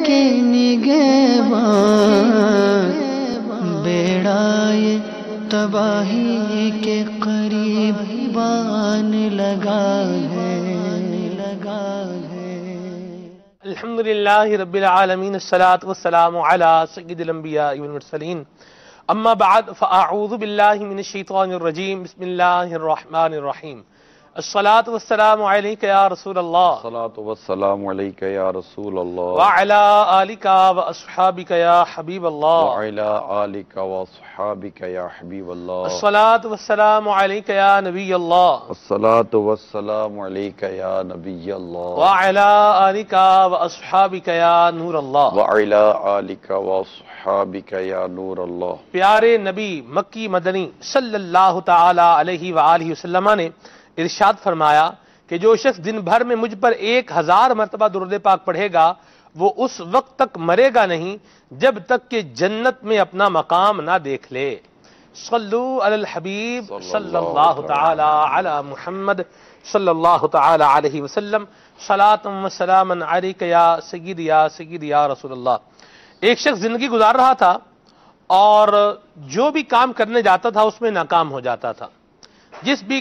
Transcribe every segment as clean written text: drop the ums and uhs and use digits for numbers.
کے نگہبان، بیڑا یہ تباہی کے قریب بان لگا ہے۔ الحمدللہ رب العالمین، الصلاۃ والسلام علی سید الانبیاء والمرسلین، اما بعد فاعوذ باللہ من الشیطان الرجیم، بسم اللہ الرحمن الرحیم۔ الصلاۃ والسلام علیک یا رسول اللہ، الصلاۃ والسلام علیک یا رسول اللہ، وعلی آلک واصحابک یا حبیب اللہ، وعلی آلک واصحابک یا حبیب اللہ، الصلاۃ والسلام علیک یا نبی اللہ، الصلاۃ والسلام علیک یا نبی اللہ، وعلی آلک واصحابک یا نور اللہ، وعلی آلک واصحابک یا نور اللہ۔ پیارے نبی مکی مدنی صلی اللہ تعالی علیہ وآلہ وسلم نے ارشاد فرمایا کہ جو شخص دن بھر میں مجھ پر 1000 مرتبہ درود پاک پڑھے گا وہ اس وقت تک مرے گا نہیں جب تک کہ جنت میں اپنا مقام نہ دیکھ لے۔ صلو علی الحبیب صلی اللہ تعالی علی محمد صلی اللہ تعالی علیہ وسلم، صلاۃ و سلاما علیک یا سید یا رسول اللہ۔ ایک شخص زندگی گزار رہا تھا اور جو بھی کام کرنے جاتا تھا اس میں ناکام ہو جاتا تھا۔ جس بھی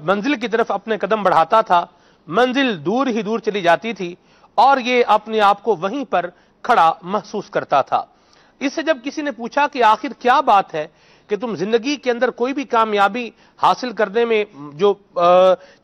منزل کی طرف اپنے قدم بڑھاتا تھا منزل دور ہی دور چلی جاتی تھی اور یہ اپنے آپ کو وہیں پر کھڑا محسوس کرتا تھا۔ اس سے جب کسی نے پوچھا کہ آخر کیا بات ہے کہ تم زندگی کے اندر کوئی بھی کامیابی حاصل کرنے میں جو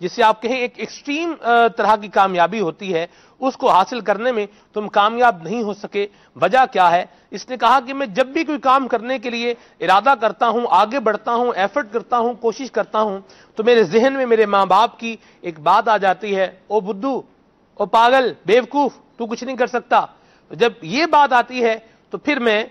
جسے آپ کہیں ایک ایکسٹریم طرح کی کامیابی ہوتی ہے اس کو حاصل کرنے میں تم کامیاب نہیں ہو سکے، وجہ کیا ہے؟ اس نے کہا کہ میں جب بھی کوئی کام کرنے کے لیے ارادہ کرتا ہوں، آگے بڑھتا ہوں، ایفرٹ کرتا ہوں، کوشش کرتا ہوں تو میرے ذہن میں میرے ماں باپ کی ایک بات آ جاتی ہے، او بدھو، او پاگل، بیوقوف، تو کچھ نہیں کر سکتا۔ جب یہ بات آتی ہے تو پھر میں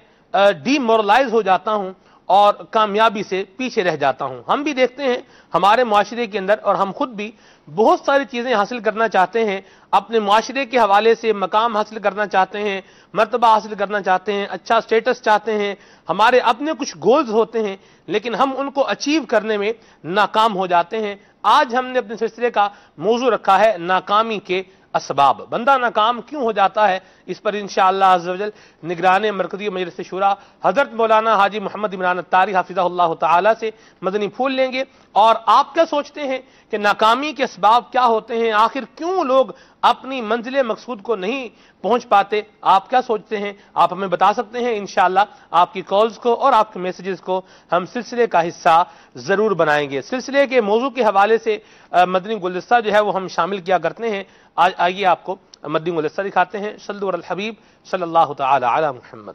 ڈی مورلائز ہو جاتا ہوں اور کامیابی سے پیچھے رہ جاتا ہوں۔ ہم بھی دیکھتے ہیں ہمارے معاشرے کے اندر اور ہم خود بھی بہت ساری چیزیں حاصل کرنا چاہتے ہیں، اپنے معاشرے کے حوالے سے مقام حاصل کرنا چاہتے ہیں، مرتبہ حاصل کرنا چاہتے ہیں، اچھا سٹیٹس چاہتے ہیں، ہمارے اپنے کچھ گولز ہوتے ہیں لیکن ہم ان کو اچیو کرنے میں ناکام ہو جاتے ہیں۔ آج ہم نے اپنے سلسلے کا موضوع رکھا ہے ناکامی کے اسباب۔ بندہ ناکام کیوں ہو جاتا ہے؟ اس پر انشاءاللہ عز و جل نگران مرکزی مجلس شورا حضرت مولانا حاجی محمد عمران الطاری حافظہ اللہ تعالی سے مدنی پھول لیں گے۔ اور آپ کیا سوچتے ہیں کہ ناکامی کے اسباب کیا ہوتے ہیں؟ آخر کیوں لوگ اپنی منزل مقصود کو نہیں پہنچ پاتے؟ آپ کیا سوچتے ہیں؟ آپ ہمیں بتا سکتے ہیں۔ انشاءاللہ آپ کی کالز کو اور آپ کے میسیجز کو ہم سلسلے کا حصہ ضرور بنائیں گے۔ سلسلے کے موضوع کے حوالے سے مدنی گلدستہ جو ہے وہ ہم شامل کیا کرتے ہیں۔ آج آئیے آپ کو مدنی گلدستہ دکھاتے ہیں۔ صلو علی الحبیب صلی اللہ تعالی علی محمد۔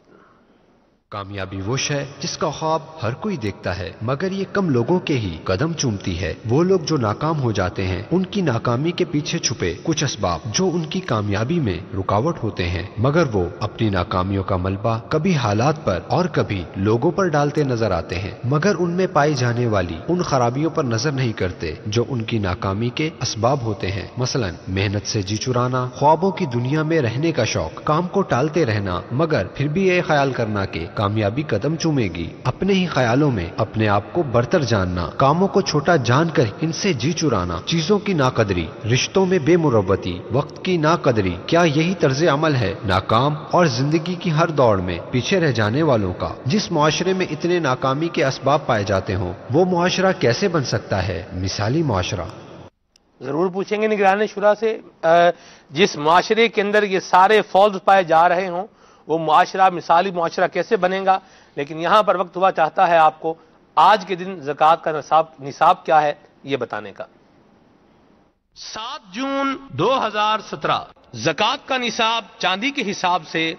کامیابی وہ شے جس کا خواب ہر کوئی دیکھتا ہے مگر یہ کم لوگوں کے ہی قدم چومتی ہے۔ وہ لوگ جو ناکام ہو جاتے ہیں ان کی ناکامی کے پیچھے چھپے کچھ اسباب جو ان کی کامیابی میں رکاوٹ ہوتے ہیں، مگر وہ اپنی ناکامیوں کا ملبہ کبھی حالات پر اور کبھی لوگوں پر ڈالتے نظر آتے ہیں، مگر ان میں پائی جانے والی ان خرابیوں پر نظر نہیں کرتے جو ان کی ناکامی کے اسباب ہوتے ہیں۔ مثلا محنت سے جی چرانا، خوابوں کی دنیا میں رہنے کا شوق، کام کو ٹالتے رہنا مگر پھر بھی یہ خیال کرنا کہ کامیابی قدم چومے گی، اپنے ہی خیالوں میں اپنے آپ کو برتر جاننا، کاموں کو چھوٹا جان کر ان سے جی چرانا، چیزوں کی ناقدری، رشتوں میں بے مروتی، وقت کی ناقدری، کیا یہی طرز عمل ہے ناکام اور زندگی کی ہر دوڑ میں پیچھے رہ جانے والوں کا؟ جس معاشرے میں اتنے ناکامی کے اسباب پائے جاتے ہوں وہ معاشرہ کیسے بن سکتا ہے مثالی معاشرہ؟ ضرور پوچھیں گے نگران شورا سے، جس معاشرے کے اندر یہ سارے فالز پائے جا رہے ہوں وہ معاشرہ مثالی معاشرہ کیسے بنے گا؟ لیکن یہاں پر وقت ہوا چاہتا ہے آپ کو آج کے دن زکوٰۃ کا نصاب کیا ہے یہ بتانے کا۔ 7 جون 2017 زکوٰۃ کا نصاب چاندی کے حساب سے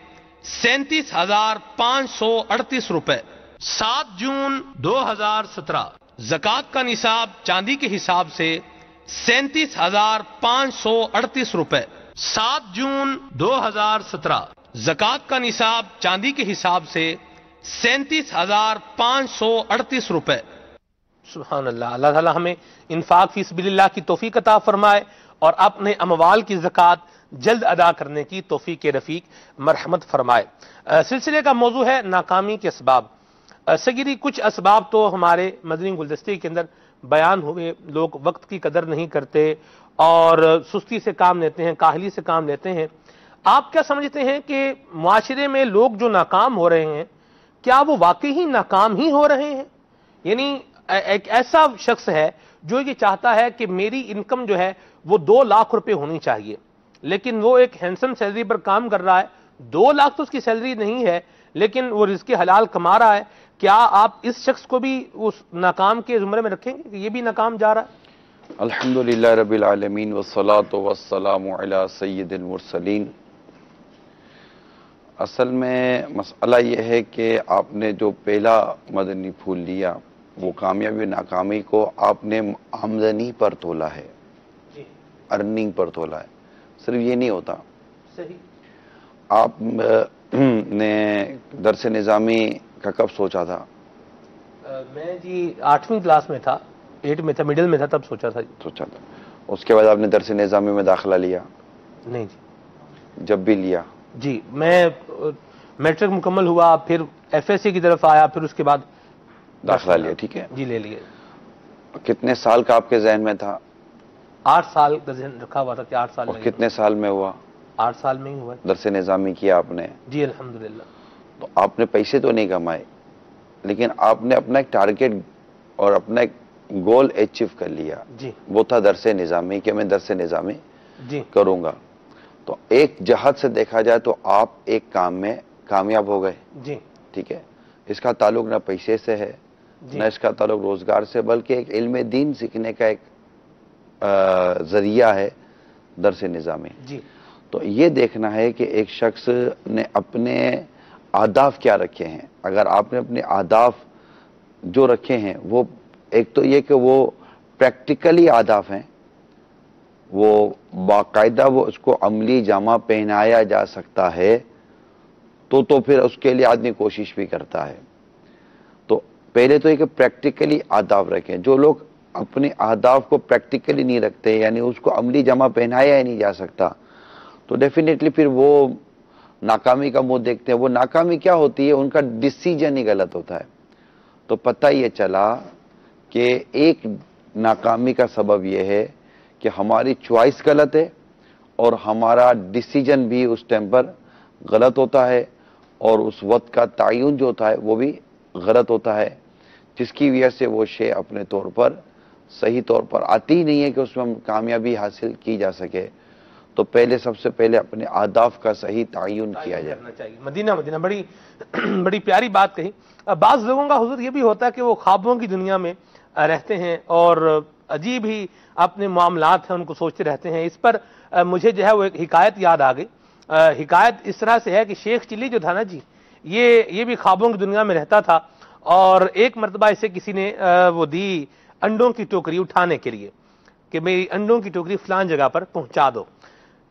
37,538 روپے۔ 7 جون 2017 زکوٰۃ کا نصاب چاندی کے حساب سے 37,538 روپے۔ 7 جون 2017 زکوٰۃ کا نصاب چاندی کے حساب سے 37,538 روپے۔ سبحان اللہ۔ اللہ تعالیٰ ہمیں انفاق فی سبیل اللہ کی توفیق عطا فرمائے اور اپنے اموال کی زکوٰۃ جلد ادا کرنے کی توفیق رفیق مرحمت فرمائے۔ سلسلے کا موضوع ہے ناکامی کے اسباب۔ سیدی کچھ اسباب تو ہمارے مدنی گلدستے کے اندر بیان ہوئے۔ لوگ وقت کی قدر نہیں کرتے اور سستی سے کام لیتے ہیں، کاہلی سے کام لیتے ہیں۔ آپ کیا سمجھتے ہیں کہ معاشرے میں لوگ جو ناکام ہو رہے ہیں کیا وہ واقعی ہی ناکام ہی ہو رہے ہیں؟ یعنی ایک ایسا شخص ہے جو یہ چاہتا ہے کہ میری انکم جو ہے وہ 2 لاکھ روپے ہونی چاہیے، لیکن وہ ایک ہینسم سیلری پر کام کر رہا ہے، 2 لاکھ تو اس کی سیلری نہیں ہے لیکن وہ رزق حلال کما رہا ہے، کیا آپ اس شخص کو بھی اس ناکام کے زمرے میں رکھیں گے کہ یہ بھی ناکام جا رہا ہے؟ الحمدللہ رب العالمین والصلاة والسلام علی سید المرسلین۔ اصل میں مسئلہ یہ ہے کہ آپ نے جو پہلا مدنی پھول لیا وہ کامیابی ناکامی کو آپ نے آمدنی پر تولا ہے، ارننگ پر تولا ہے، صرف یہ نہیں ہوتا۔ صحیح۔ آپ نے درس نظامی کا کب سوچا تھا؟ میں جی 8ویں کلاس میں تھا، 8 میں تھا، مڈل میں تھا، تب سوچا تھا۔ سوچا تھا۔ اس کے بعد آپ نے درس نظامی میں داخلہ لیا؟ نہیں جی۔ جب بھی لیا؟ جی میں میٹرک مکمل ہوا، پھر ایف ایس سی کی طرف آیا، پھر اس کے بعد داخلہ لیا، ٹھیک ہے۔ جی لے لیے۔ کتنے سال کا آپ کے ذہن میں تھا؟ 8 سال کا ذہن رکھا ہوا تھا کہ 8 سال اور لگیں گے۔ کتنے سال میں ہوا؟ 8 سال میں ہی ہوا۔ درس نظامی کیا آپ نے؟ جی الحمدللہ۔ تو آپ نے پیسے تو نہیں کمائے لیکن آپ نے اپنا ایک ٹارگیٹ اور اپنا ایک گول اچیو کر لیا۔ جی وہ تھا درس نظامی، کہ میں درس نظامی جی کروں گا۔ تو ایک جہت سے دیکھا جائے تو آپ ایک کام میں کامیاب ہو گئے، جی ٹھیک ہے۔ اس کا تعلق نہ پیسے سے ہے جی نہ اس کا تعلق روزگار سے، بلکہ ایک علم دین سیکھنے کا ایک ذریعہ ہے درس نظامی۔ جی تو یہ دیکھنا ہے کہ ایک شخص نے اپنے اہداف کیا رکھے ہیں۔ اگر آپ نے اپنے اہداف جو رکھے ہیں وہ ایک تو یہ کہ وہ پریکٹیکلی اہداف ہیں، وہ باقاعدہ وہ اس کو عملی جامہ پہنایا جا سکتا ہے تو پھر اس کے لیے آدمی کوشش بھی کرتا ہے۔ تو پہلے تو یہ کہ پریکٹیکلی اہداف رکھیں۔ جو لوگ اپنے اہداف کو پریکٹیکلی نہیں رکھتے، یعنی اس کو عملی جامہ پہنایا ہی نہیں جا سکتا، تو ڈیفینیٹلی پھر وہ ناکامی کا منہ دیکھتے ہیں۔ وہ ناکامی کیا ہوتی ہے؟ ان کا ڈیسیجن ہی غلط ہوتا ہے۔ تو پتہ یہ چلا کہ ایک ناکامی کا سبب یہ ہے کہ ہماری چوائس غلط ہے اور ہمارا ڈیسیجن بھی اس ٹائم پر غلط ہوتا ہے، اور اس وقت کا تعین جو ہوتا ہے وہ بھی غلط ہوتا ہے، جس کی وجہ سے وہ شے اپنے طور پر صحیح طور پر آتی ہی نہیں ہے کہ اس میں کامیابی حاصل کی جا سکے۔ تو پہلے سب سے پہلے اپنے اہداف کا صحیح تعین کیا جائے۔ کرنا چاہیے۔ مدینہ بڑی پیاری بات کہی۔ بعض لوگوں کا حضور یہ بھی ہوتا ہے کہ وہ خوابوں کی دنیا میں رہتے ہیں اور عجیب ہی اپنے معاملات ہیں ان کو سوچتے رہتے ہیں۔ اس پر مجھے جو ہے وہ ایک حکایت یاد آ گئی۔ حکایت اس طرح سے ہے کہ شیخ چلی جو تھا نا جی، یہ بھی خوابوں کی دنیا میں رہتا تھا، اور ایک مرتبہ اسے کسی نے وہ دی انڈوں کی ٹوکری اٹھانے کے لیے کہ میری انڈوں کی ٹوکری فلان جگہ پر پہنچا دو۔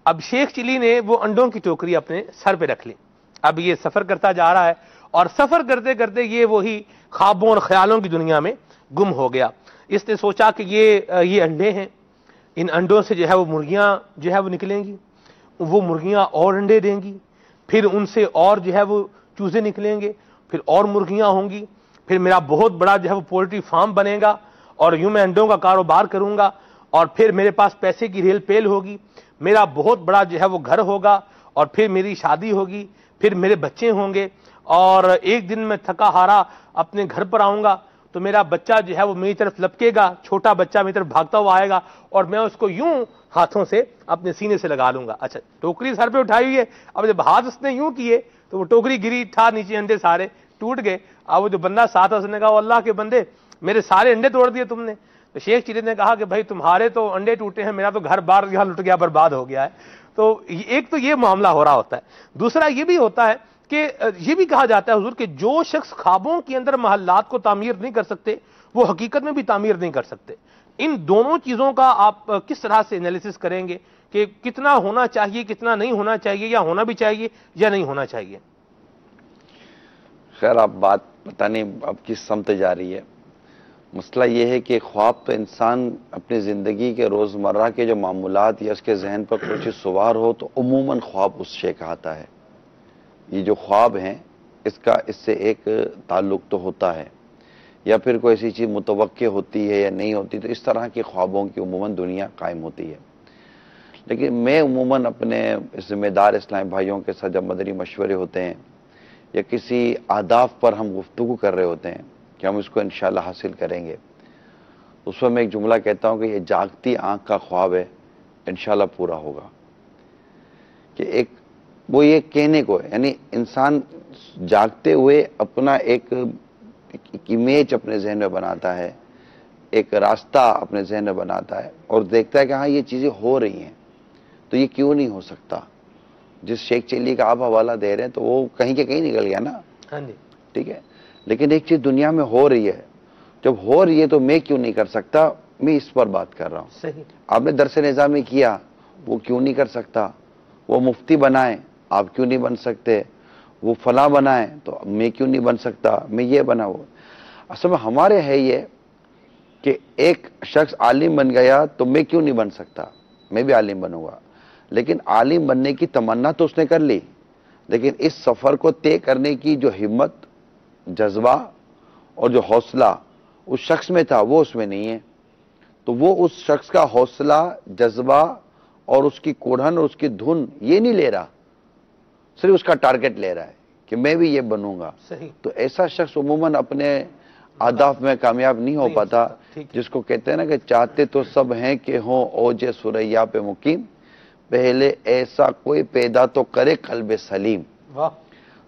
اب شیخ چلی نے وہ انڈوں کی ٹوکری اپنے سر پہ رکھ لی۔ اب یہ سفر کرتا جا رہا ہے اور سفر کرتے کرتے یہ وہی خوابوں اور خیالوں کی دنیا میں گم ہو گیا۔ اس نے سوچا کہ یہ انڈے ہیں، ان انڈوں سے جو ہے وہ مرغیاں جو ہے وہ نکلیں گی، وہ مرغیاں اور انڈے دیں گی، پھر ان سے اور جو ہے وہ چوزے نکلیں گے، پھر اور مرغیاں ہوں گی، پھر میرا بہت بڑا جو ہے وہ پولٹری فارم بنے گا اور یوں میں انڈوں کا کاروبار کروں گا، اور پھر میرے پاس پیسے کی ریل پیل ہوگی، میرا بہت بڑا جو ہے وہ گھر ہوگا، اور پھر میری شادی ہوگی، پھر میرے بچے ہوں گے، اور ایک دن میں تھکا ہارا اپنے گھر پر آؤں گا تو میرا بچہ جو ہے وہ میری طرف لپکے گا، چھوٹا بچہ میری طرف بھاگتا ہوا آئے گا اور میں اس کو یوں ہاتھوں سے اپنے سینے سے لگا لوں گا۔ اچھا ٹوکری سر پہ اٹھائی ہوئی ہے، اب جب ہاتھ اس نے یوں کیے تو وہ ٹوکری گری، تھا نیچے انڈے سارے ٹوٹ گئے۔ اب وہ جو بندہ ساتھ اس نے کہا اللہ کے بندے میرے سارے انڈے توڑ دیے تم نے۔ تو شیخ چلی نے کہا کہ بھائی تمہارے تو انڈے ٹوٹے ہیں، میرا تو گھر بار یہاں لٹ گیا، برباد ہو گیا ہے۔ تو ایک تو یہ معاملہ ہو رہا ہوتا ہے۔ دوسرا یہ بھی ہوتا ہے کہ یہ بھی کہا جاتا ہے حضور کہ جو شخص خوابوں کے اندر محلات کو تعمیر نہیں کر سکتے وہ حقیقت میں بھی تعمیر نہیں کر سکتے۔ ان دونوں چیزوں کا آپ کس طرح سے انالیسس کریں گے کہ کتنا ہونا چاہیے، کتنا نہیں ہونا چاہیے، یا ہونا بھی چاہیے یا نہیں ہونا چاہیے؟ خیر آپ بات پتہ نہیں اب کس سمت جا رہی ہے۔ مسئلہ یہ ہے کہ خواب تو انسان اپنی زندگی کے روزمرہ کے جو معمولات یا اس کے ذہن پر کچھ سوار ہو تو عموماً خواب اس شے کا آتا ہے۔ یہ جو خواب ہیں اس سے ایک تعلق تو ہوتا ہے، یا پھر کوئی ایسی چیز متوقع ہوتی ہے یا نہیں ہوتی، تو اس طرح کے خوابوں کی عموماً دنیا قائم ہوتی ہے۔ لیکن میں عموماً اپنے ذمہ دار اسلامی بھائیوں کے ساتھ جب مدنی مشورے ہوتے ہیں یا کسی اہداف پر ہم گفتگو کر رہے ہوتے ہیں کہ ہم اس کو انشاءاللہ حاصل کریں گے، اس وقت میں ایک جملہ کہتا ہوں کہ یہ جاگتی آنکھ کا خواب ہے، انشاءاللہ پورا ہوگا. کہ وہ یہ کہنے کو ہے، یعنی انسان جاگتے ہوئے اپنا ایک امیج اپنے ذہن میں بناتا ہے، ایک راستہ اپنے ذہن میں بناتا ہے اور دیکھتا ہے کہ ہاں یہ چیزیں ہو رہی ہیں تو یہ کیوں نہیں ہو سکتا. جس شیخ چلی کا آپ حوالہ دے رہے ہیں تو وہ کہیں کے کہیں نکل گیا نا. ہاں جی ٹھیک ہے، لیکن ایک چیز دنیا میں ہو رہی ہے، جب ہو رہی ہے تو میں کیوں نہیں کر سکتا، میں اس پر بات کر رہا ہوں. صحیح. آپ نے درس نظامی کیا، وہ کیوں نہیں کر سکتا؟ وہ مفتی بنائیں، آپ کیوں نہیں بن سکتے؟ وہ فلاں بنائیں تو میں کیوں نہیں بن سکتا؟ میں یہ بنا. وہ اصل میں ہمارے ہے یہ کہ ایک شخص عالم بن گیا تو میں کیوں نہیں بن سکتا، میں بھی عالم بنوں گا. لیکن عالم بننے کی تمنا تو اس نے کر لی، لیکن اس سفر کو طے کرنے کی جو ہمت، جذبہ اور جو حوصلہ اس شخص میں تھا وہ اس میں نہیں ہے. تو وہ اس شخص کا حوصلہ، جذبہ اور اس کی کوڑھن اور اس کی دھن یہ نہیں لے رہا، صرف اس کا ٹارگٹ لے رہا ہے کہ میں بھی یہ بنوں گا. صحیح. تو ایسا شخص عموماً اپنے اہداف میں کامیاب نہیں ہو پاتا. جس کو کہتے ہیں نا کہ چاہتے تو سب ہیں کہ ہوں اوج سریا پہ مقیم، پہلے ایسا کوئی پیدا تو کرے قلب سلیم. واہ.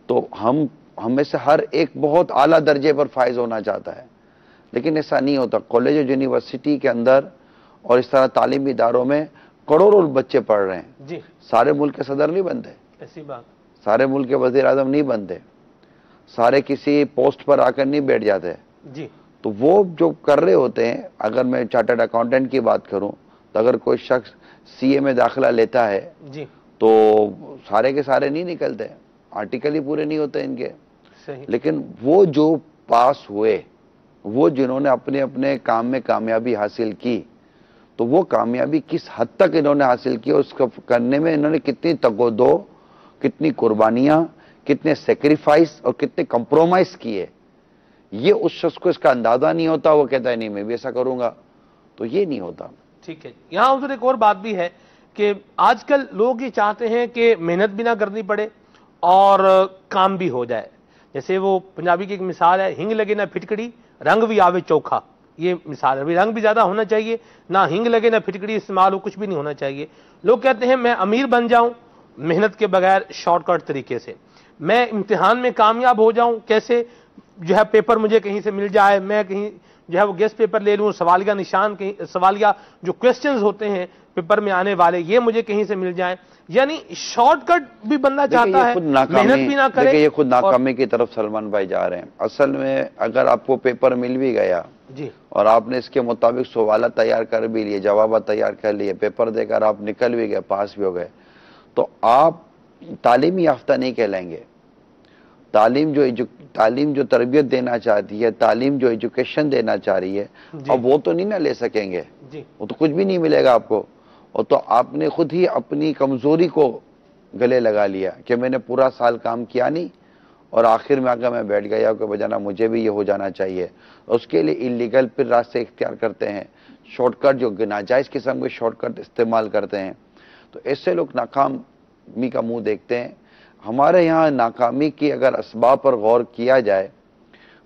تو ہم میں سے ہر ایک بہت اعلیٰ درجے پر فائز ہونا چاہتا ہے، لیکن ایسا نہیں ہوتا. کالج اور یونیورسٹی کے اندر اور اس طرح تعلیمی اداروں میں کروڑوں بچے پڑھ رہے ہیں. جی. سارے ملک کے صدر نہیں بنتے، ایسی بات. سارے ملک کے وزیر اعظم نہیں بنتے، سارے کسی پوسٹ پر آ کر نہیں بیٹھ جاتے. جی. تو وہ جو کر رہے ہوتے ہیں، اگر میں چارٹرڈ اکاؤنٹنٹ کی بات کروں تو اگر کوئی شخص سی اے میں داخلہ لیتا ہے جی. تو سارے کے سارے نہیں نکلتے، آرٹیکل ہی پورے نہیں ہوتے ان کے. صحیح. لیکن وہ جو پاس ہوئے، وہ جنہوں نے اپنے اپنے کام میں کامیابی حاصل کی، تو وہ کامیابی کس حد تک انہوں نے حاصل کی اور اس کو کرنے میں انہوں نے کتنی تگودو، کتنی قربانیاں، کتنے سیکریفائس اور کتنے کمپرومائز کیے، یہ اس شخص کو اس کا اندازہ نہیں ہوتا. وہ کہتا ہے نہیں میں بھی ایسا کروں گا، تو یہ نہیں ہوتا. ٹھیک ہے. یہاں حضور ایک اور بات بھی ہے کہ آج کل لوگ یہ چاہتے ہیں کہ محنت بھی نہ کرنی پڑے اور کام بھی ہو جائے. جیسے وہ پنجابی کی ایک مثال ہے، ہنگ لگے نہ پھٹکڑی رنگ بھی آوے چوکھا. یہ مثال ہے. رنگ بھی زیادہ ہونا چاہیے، نہ ہنگ لگے نہ پھٹکڑی استعمال ہو، کچھ بھی نہیں ہونا چاہیے. لوگ کہتے ہیں میں امیر بن جاؤں محنت کے بغیر شارٹ کٹ طریقے سے، میں امتحان میں کامیاب ہو جاؤں کیسے، جو ہے پیپر مجھے کہیں سے مل جائے، میں کہیں جو ہے وہ گیسٹ پیپر لے لوں، سوالیہ نشان کہیں، سوالیہ جو کوسچنز ہوتے ہیں پیپر میں آنے والے یہ مجھے کہیں سے مل جائیں. یعنی شارٹ کٹ بھی بندہ چاہتا ہے، محنت بھی نہ کرے. دیکھیں یہ خود ناکامی کی طرف سلمان بھائی جا رہے ہیں. اصل میں اگر آپ کو پیپر مل بھی گیا جی اور آپ نے اس کے مطابق سوالات تیار کر بھی لیے، جوابات تیار کر لیے، پیپر دے کر آپ نکل بھی گئے، پاس بھی ہو گئے، تو آپ تعلیمی یافتہ نہیں کہلائیں گے. تعلیم جو تربیت دینا چاہتی ہے، تعلیم جو ایجوکیشن دینا چاہ رہی ہے، اب وہ تو نہیں نہ لے سکیں گے. وہ تو کچھ بھی نہیں ملے گا آپ کو. اور تو آپ نے خود ہی اپنی کمزوری کو گلے لگا لیا کہ میں نے پورا سال کام کیا نہیں اور آخر میں آ کر میں بیٹھ گیا کہ بجانا مجھے بھی یہ ہو جانا چاہیے. اس کے لیے انلیگل پھر راستے اختیار کرتے ہیں، شارٹ کٹ جو ناجائز قسم کے شارٹ کٹ استعمال کرتے ہیں. تو ایسے لوگ ناکامی کا منہ دیکھتے ہیں. ہمارے یہاں ناکامی کی اگر اسباب پر غور کیا جائے،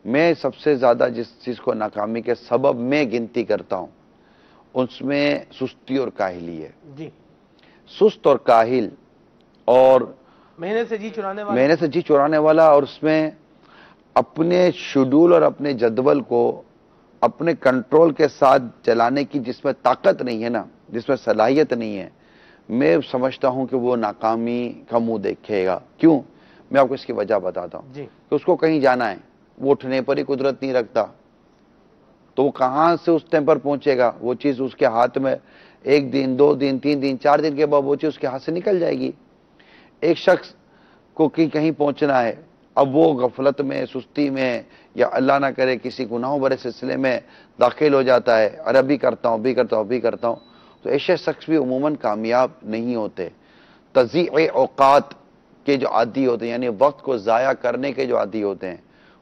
میں سب سے زیادہ جس چیز کو ناکامی کے سبب میں گنتی کرتا ہوں اس میں سستی اور کاہلی ہے. جی. سست اور کاہل اور محنت سے جی چرانے والا اور اس میں اپنے شیڈول اور اپنے جدول کو اپنے کنٹرول کے ساتھ چلانے کی جس میں طاقت نہیں ہے نا، جس میں صلاحیت نہیں ہے، میں سمجھتا ہوں کہ وہ ناکامی کا منہ دیکھے گا. کیوں؟ میں آپ کو اس کی وجہ بتاتا ہوں. جی. کہ اس کو کہیں جانا ہے، وہ اٹھنے پر ہی قدرت نہیں رکھتا، تو وہ کہاں سے اس ٹائم پر پہنچے گا؟ وہ چیز اس کے ہاتھ میں 1 دن 2 دن 3 دن 4 دن کے بعد وہ چیز اس کے ہاتھ سے نکل جائے گی. ایک شخص کو کہیں پہنچنا ہے، اب وہ غفلت میں، سستی میں یا اللہ نہ کرے کسی گناہوں بھرے سلسلے میں داخل ہو جاتا ہے، ارے ابھی کرتا ہوں. تو ایسے شخص بھی عموماً کامیاب نہیں ہوتے. تضییع اوقات کے جو عادی ہوتے ہیں، یعنی وقت کو ضائع کرنے کے جو عادی ہوتے ہیں،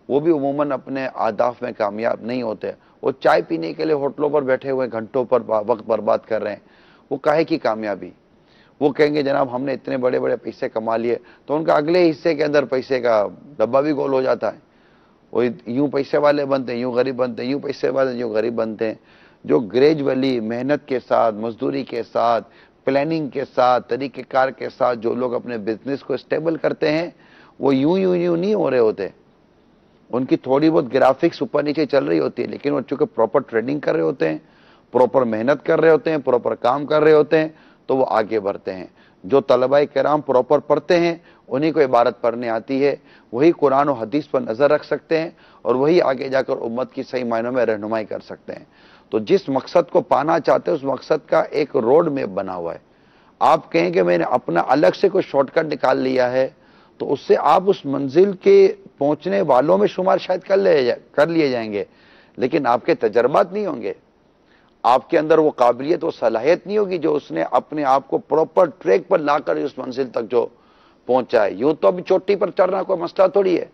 وہ بھی عموماً اپنے اہداف میں کامیاب نہیں ہوتے. وہ چائے پینے کے لیے ہوٹلوں پر بیٹھے ہوئے گھنٹوں پر وقت برباد کر رہے ہیں، وہ کاہے کی کامیابی؟ وہ کہیں گے جناب ہم نے اتنے بڑے بڑے پیسے کما لیے، تو ان کا اگلے حصے کے اندر پیسے کا ڈبہ بھی گول ہو جاتا ہے. وہ یوں پیسے والے بنتے ہیں، یوں غریب بنتے ہیں، یوں پیسے والے یوں غریب بنتے ہیں. جو گریجولی محنت کے ساتھ، مزدوری کے ساتھ، پلاننگ کے ساتھ، طریقہ کار کے ساتھ جو لوگ اپنے بزنس کو اسٹیبل کرتے ہیں، وہ یوں نہیں ہو رہے ہوتے. ان کی تھوڑی بہت گرافکس اوپر نیچے چل رہی ہوتی ہے، لیکن وہ چونکہ پراپر ٹریڈنگ کر رہے ہوتے ہیں، پراپر محنت کر رہے ہوتے ہیں، پراپر کام کر رہے ہوتے ہیں، تو وہ آگے بڑھتے ہیں. جو طلباء کرام پراپر پڑھتے ہیں، انہی کو عبارت پڑھنے آتی ہے، وہی قرآن و حدیث پر نظر رکھ سکتے ہیں، اور وہی آگے جا کر امت کی صحیح معنوں میں رہنمائی کر سکتے ہیں. تو جس مقصد کو پانا چاہتے ہیں اس مقصد کا ایک روڈ میپ بنا ہوا ہے. آپ کہیں کہ میں نے اپنا الگ سے کوئی شارٹ کٹ نکال لیا ہے، تو اس سے آپ اس منزل کے پہنچنے والوں میں شمار شاید کر لیے جائیں گے، لیکن آپ کے تجربات نہیں ہوں گے، آپ کے اندر وہ قابلیت، وہ صلاحیت نہیں ہوگی جو اس نے اپنے آپ کو پراپر ٹریک پر لا کر اس منزل تک جو پہنچا ہے. یوں تو ابھی چوٹی پر چڑھنا کوئی مسئلہ تھوڑی ہے.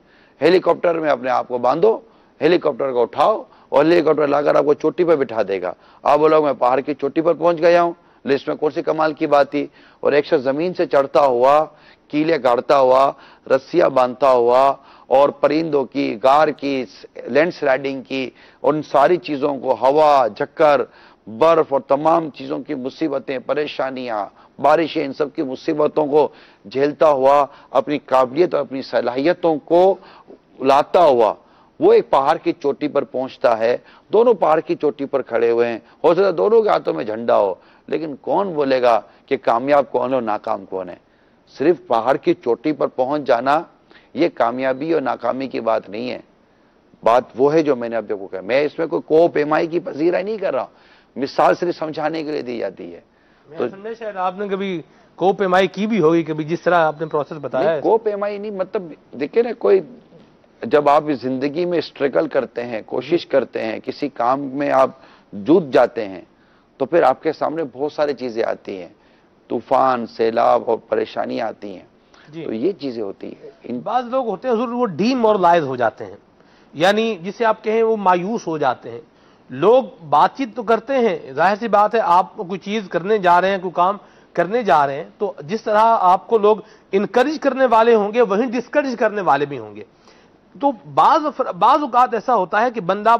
ہیلی کاپٹر میں اپنے آپ کو باندھو، ہیلی کاپٹر کو اٹھاؤ، اور ہیلی کاپٹر لا کر آپ کو چوٹی پر بٹھا دے گا. آپ بولو میں پہاڑ کی چوٹی پر پہنچ گیا ہوں، لسٹ میں کون سی کمال کی بات تھی. اور ایک شخص زمین سے چڑھتا ہوا، کیلے گاڑتا ہوا، رسیاں باندھتا ہوا، اور پرندوں کی، غار کی، لینڈ سلائڈنگ کی، ان ساری چیزوں کو، ہوا، جھکر، برف اور تمام چیزوں کی مصیبتیں، پریشانیاں، بارشیں، ان سب کی مصیبتوں کو جھیلتا ہوا، اپنی قابلیت اور اپنی صلاحیتوں کو لاتا ہوا وہ ایک پہاڑ کی چوٹی پر پہنچتا ہے. دونوں پہاڑ کی چوٹی پر کھڑے ہوئے ہیں، ہو سکتا ہے دونوں کے ہاتھوں میں جھنڈا ہو، لیکن کون بولے گا کہ کامیاب کون ہے اور ناکام کون ہے؟ صرف پہاڑ کی چوٹی پر پہنچ جانا یہ کامیابی اور ناکامی کی بات نہیں ہے. بات وہ ہے جو میں نے اب دیکھو کہا. میں اس میں کوئی کو پیمائی کی پذیرائی نہیں کر رہا ہوں، مثال صرف سمجھانے کے لیے دی جاتی ہے. تو شاید آپ نے کبھی کو پیمائی کی بھی ہوگی کبھی، جس طرح آپ نے پروسیس بتایا ہے. کو پیمائی نہیں، مطلب دیکھیں نا، کوئی جب آپ زندگی میں اسٹرگل کرتے ہیں، کوشش کرتے ہیں، کسی کام میں آپ جوت جاتے ہیں، تو پھر آپ کے سامنے بہت ساری چیزیں آتی ہیں، طوفان، سیلاب اور پریشانیاں آتی ہیں. تو یہ چیزیں ہوتی ہیں. بعض لوگ ہوتے ہیں حضور وہ ڈی مورلائز ہو جاتے ہیں، یعنی جسے آپ کہیں وہ مایوس ہو جاتے ہیں. لوگ بات چیت تو کرتے ہیں، ظاہر سی بات ہے آپ کوئی چیز کرنے جا رہے ہیں، کوئی کام کرنے جا رہے ہیں، تو جس طرح آپ کو لوگ انکریج کرنے والے ہوں گے وہیں ڈسکریج کرنے والے بھی ہوں گے. تو بعض اوقات ایسا ہوتا ہے کہ بندہ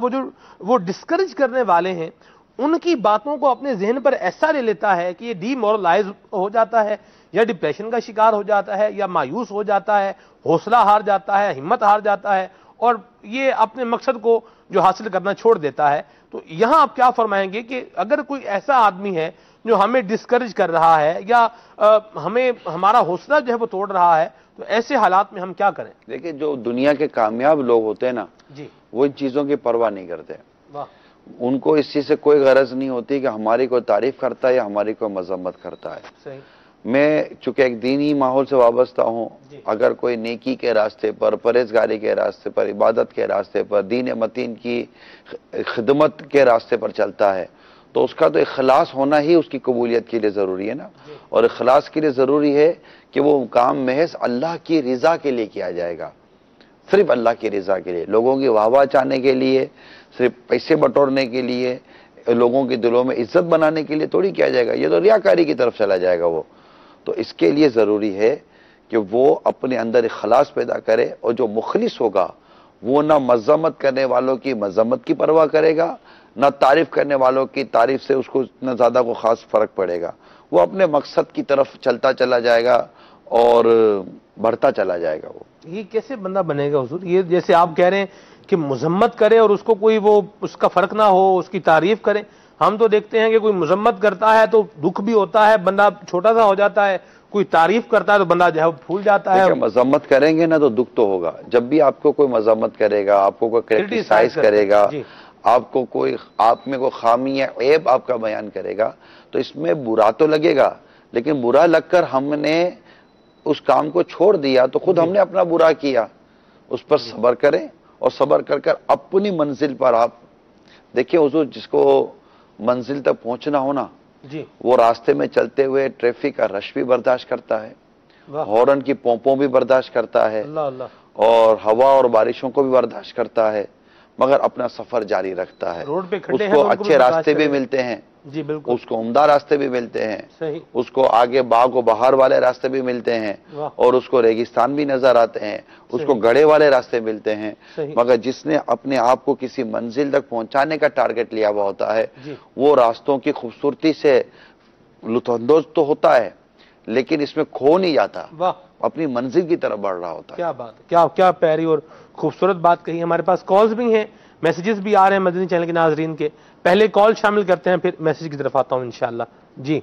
وہ ڈسکریج کرنے والے ہیں ان کی باتوں کو اپنے ذہن پر ایسا لے لیتا ہے کہ یہ ڈی مورلائز ہو جاتا ہے، یا ڈپریشن کا شکار ہو جاتا ہے، یا مایوس ہو جاتا ہے، حوصلہ ہار جاتا ہے، ہمت ہار جاتا ہے، اور یہ اپنے مقصد کو جو حاصل کرنا چھوڑ دیتا ہے. تو یہاں آپ کیا فرمائیں گے کہ اگر کوئی ایسا آدمی ہے جو ہمیں ڈسکریج کر رہا ہے یا ہمارا حوصلہ جو ہے وہ توڑ رہا ہے، تو ایسے حالات میں ہم کیا کریں؟ دیکھیں جو دنیا کے کامیاب لوگ ہوتے ہیں نا، جی، وہ ان چیزوں کی پرواہ نہیں کرتے. واہ. ان کو اس چیز سے کوئی غرض نہیں ہوتی کہ ہماری کوئی تعریف کرتا ہے یا ہماری کوئی مذمت کرتا ہے. صحیح. میں چونکہ ایک دینی ماحول سے وابستہ ہوں، اگر کوئی نیکی کے راستے پر، پرہیزگاری کے راستے پر، عبادت کے راستے پر، دین متین کی خدمت کے راستے پر چلتا ہے، تو اس کا تو اخلاص ہونا ہی اس کی قبولیت کے لیے ضروری ہے نا. اور اخلاص کے لیے ضروری ہے کہ وہ کام محض اللہ کی رضا کے لیے کیا جائے گا، صرف اللہ کی رضا کے لیے. لوگوں کی واہ واہ چاہنے کے لیے، صرف پیسے بٹورنے کے لیے، لوگوں کے دلوں میں عزت بنانے کے لیے تھوڑی کیا جائے گا. یہ تو ریاکاری کی طرف چلا جائے گا وہ. تو اس کے لیے ضروری ہے کہ وہ اپنے اندر اخلاص پیدا کرے، اور جو مخلص ہوگا وہ نہ مذمت کرنے والوں کی مذمت کی پرواہ کرے گا، نہ تعریف کرنے والوں کی تعریف سے اس کو نہ زیادہ کو خاص فرق پڑے گا. وہ اپنے مقصد کی طرف چلتا چلا جائے گا اور بڑھتا چلا جائے گا. وہ یہ کیسے بندہ بنے گا حضور؟ یہ جیسے آپ کہہ رہے ہیں کہ مذمت کرے اور اس کو کوئی وہ اس کا فرق نہ ہو، اس کی تعریف کرے. ہم تو دیکھتے ہیں کہ کوئی مذمت کرتا ہے تو دکھ بھی ہوتا ہے، بندہ چھوٹا سا ہو جاتا ہے، کوئی تعریف کرتا ہے تو بندہ جو ہے پھول جاتا ہے. مذمت کریں گے نا تو دکھ تو ہوگا. جب بھی آپ کو کوئی مذمت کرے گا، آپ کو کوئی کرٹیسائز کرے گا، آپ کو کوئی آپ میں کوئی خامی یا عیب آپ کا بیان کرے گا، تو اس میں برا تو لگے گا، لیکن برا لگ کر ہم نے اس کام کو چھوڑ دیا تو خود ہم نے اپنا برا کیا. اس پر صبر کریں، اور صبر کر کر اپنی منزل پر آپ دیکھیں. حضور جس کو منزل تک پہنچنا ہونا، وہ راستے میں چلتے ہوئے ٹریفک کا رش بھی برداشت کرتا ہے، ہارن کی پومپوں بھی برداشت کرتا ہے، اور ہوا اور بارشوں کو بھی برداشت کرتا ہے، مگر اپنا سفر جاری رکھتا ہے. اس کو اچھے راستے بھی ملتے ہیں، جی بالکل، اس کو عمدہ راستے بھی ملتے ہیں، صحیح، اس کو آگے باغ و بہار والے راستے بھی ملتے ہیں، واہ، اور اس کو ریگستان بھی نظر آتے ہیں، اس کو صحیح، گڑھے والے راستے ملتے ہیں۔ صحیح، مگر جس نے اپنے آپ کو کسی منزل تک پہنچانے کا ٹارگٹ لیا ہوا ہوتا ہے، جی، وہ راستوں کی خوبصورتی سے لطف اندوز تو ہوتا ہے، لیکن اس میں کھو نہیں جاتا، واہ، اپنی منزل کی طرف بڑھ رہا ہوتا ہے۔ کیا بات ہے، کیا پیاری اور خوبصورت بات کہی۔ ہمارے پاس کالز بھی ہیں، میسیجز بھی آ رہے ہیں مدنی چینل کے ناظرین کے، پہلے کال شامل کرتے ہیں پھر میسیج کی طرف آتا ہوں انشاءاللہ۔ جی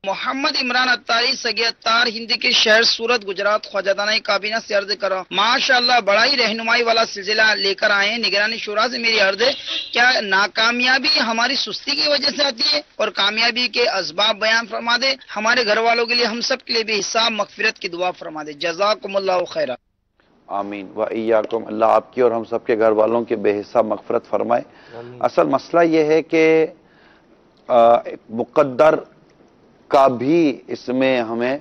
محمد عمران اتاری سگی اتار ہندی کے شہر سورت گجرات خواجہ کابینہ سے عرض کر رہا ہوں، ماشاءاللہ بڑا ہی رہنمائی والا سلسلہ لے کر آئے ہیں۔ نگرانی شورا سے میری عرض ہے، کیا ناکامیابی ہماری سستی کی وجہ سے آتی ہے؟ اور کامیابی کے اسباب بیان فرما دے، ہمارے گھر والوں کے لیے، ہم سب کے لیے بھی حساب مغفرت کی دعا فرما دے۔ جزاکم اللہ خیرہ۔ آمین و ایاکم، اللہ آپ کی اور ہم سب کے گھر والوں کی بے حساب مغفرت فرمائے۔ اصل مسئلہ یہ ہے کہ مقدر کا بھی اس میں ہمیں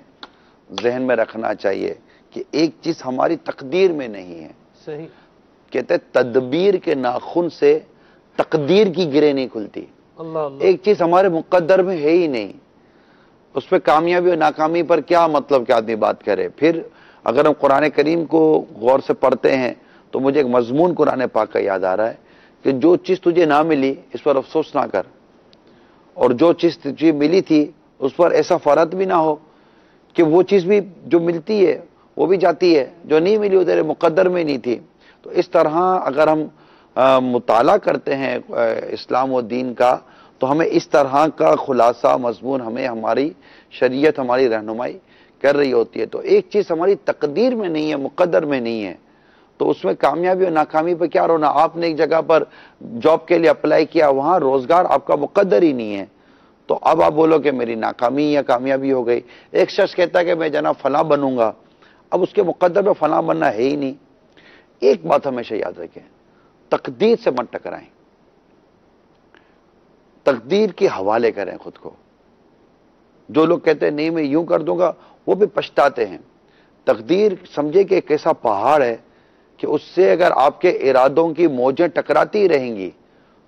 ذہن میں رکھنا چاہیے کہ ایک چیز ہماری تقدیر میں نہیں ہے۔ صحیح، کہتے ہیں تدبیر کے ناخن سے تقدیر کی گرہ نہیں کھلتی۔ اللہ اللہ، ایک چیز ہمارے مقدر میں ہے ہی نہیں، اس پہ کامیابی اور ناکامی پر کیا مطلب کہ آدمی بات کرے۔ پھر اگر ہم قرآن کریم کو غور سے پڑھتے ہیں تو مجھے ایک مضمون قرآن پاک کا یاد آ رہا ہے کہ جو چیز تجھے نہ ملی اس پر افسوس نہ کر، اور جو چیز تجھے ملی تھی اس پر ایسا فرد بھی نہ ہو کہ وہ چیز بھی جو ملتی ہے وہ بھی جاتی ہے، جو نہیں ملی وہ تیرے مقدر میں نہیں تھی۔ تو اس طرح اگر ہم مطالعہ کرتے ہیں اسلام و دین کا تو ہمیں اس طرح کا خلاصہ مضمون ہمیں ہماری شریعت ہماری رہنمائی کر رہی ہوتی ہے۔ تو ایک چیز ہماری تقدیر میں نہیں ہے، مقدر میں نہیں ہے، تو اس میں کامیابی اور ناکامی پہ کیا رونا۔ آپ نے ایک جگہ پر جاب کے لیے اپلائی کیا، وہاں روزگار آپ کا مقدر ہی نہیں ہے، تو اب آپ بولو کہ میری ناکامی یا کامیابی ہو گئی۔ ایک شخص کہتا ہے کہ میں جناب فلاں بنوں گا، اب اس کے مقدر میں فلاں بننا ہے ہی نہیں۔ ایک بات ہمیشہ یاد رکھیں، تقدیر سے مت ٹکرائیں، تقدیر کے حوالے کریں خود کو۔ جو لوگ کہتے ہیں نہیں میں یوں کر دوں گا، وہ بھی پچھتاتے ہیں۔ تقدیر سمجھے کہ ایک ایسا پہاڑ ہے کہ اس سے اگر آپ کے ارادوں کی موجیں ٹکراتی رہیں گی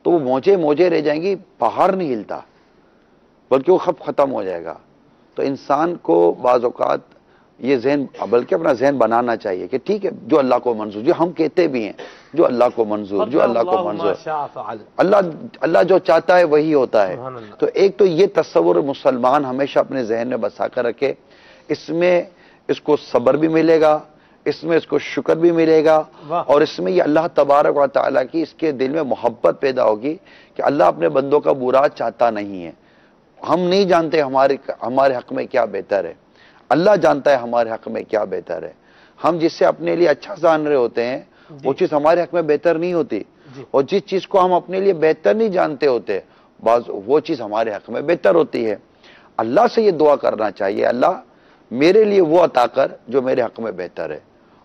تو وہ موجیں رہ جائیں گی، پہاڑ نہیں ہلتا بلکہ وہ خب ختم ہو جائے گا۔ تو انسان کو بعض اوقات یہ ذہن بلکہ اپنا ذہن بنانا چاہیے کہ ٹھیک ہے جو اللہ کو منظور، جو ہم کہتے بھی ہیں جو اللہ کو منظور، جو اللہ کو منظور، اللہ جو چاہتا ہے وہی ہوتا ہے۔ تو ایک تو یہ تصور مسلمان ہمیشہ اپنے ذہن میں بسا کر رکھے، اس میں اس کو صبر بھی ملے گا، اس میں اس کو شکر بھی ملے گا، اور اس میں یہ اللہ تبارک و تعالیٰ کی اس کے دل میں محبت پیدا ہوگی کہ اللہ اپنے بندوں کا برا چاہتا نہیں ہے۔ ہم نہیں جانتے ہمارے حق میں کیا بہتر ہے، اللہ جانتا ہے ہمارے حق میں کیا بہتر ہے۔ ہم جس سے اپنے لیے اچھا جان رہے ہوتے ہیں وہ چیز ہمارے حق میں بہتر نہیں ہوتی، اور جس چیز کو ہم اپنے لیے بہتر نہیں جانتے ہوتے وہ چیز ہمارے حق میں بہتر ہوتی ہے۔ اللہ سے یہ دعا کرنا چاہیے، اللہ میرے لیے وہ عطا کر جو میرے حق میں بہتر ہے،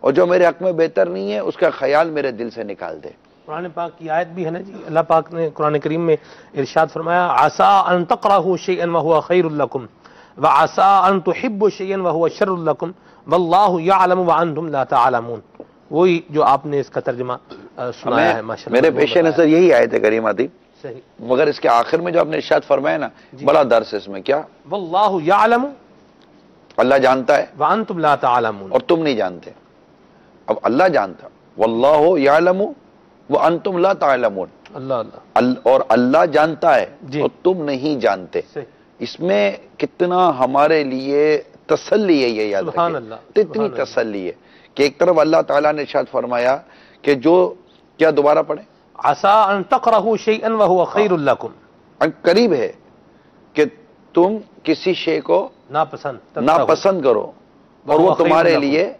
اور جو میرے حق میں بہتر نہیں ہے اس کا خیال میرے دل سے نکال دے۔ قرآن پاک کی آیت بھی ہے نا جی، اللہ پاک نے قرآن کریم میں ارشاد فرمایا عسیٰ ان تکرہوا شیئا وہو خیر لکم وعسیٰ ان تحبوا شیئا وہو شر لکم واللہ یعلم وانتم لا تعلمون۔ وہی جو آپ نے اس کا ترجمہ سنایا ہے ماشاءاللہ، میرے پیش نظر یہی آیت کریمہ تھی، صحیح، مگر اس کے آخر میں جو آپ نے ارشاد فرمایا نا بڑا درس ہے اس میں۔ کیا؟ واللہ یعلم اللہ جانتا ہے وانتم لا تعلمون، اور تم نہیں جانتے۔ اب اللہ جانتا، واللہ یعلم وانتم لا تعلمون، اللہ اور اللہ جانتا ہے جی، اور تم نہیں جانتے۔ صحیح، اس میں کتنا ہمارے لیے تسلی ہے، یہ یاد سبحان رکھیں، اللہ، کتنی سبحان تسلی ہے کہ ایک طرف اللہ تعالیٰ نے ارشاد فرمایا کہ جو کیا، دوبارہ پڑھیں، عسیٰ ان تکرہوا شیئا وہو خیر لکم، قریب ہے کہ تم کسی شے کو ناپسند کرو اور وہ تمہارے لیے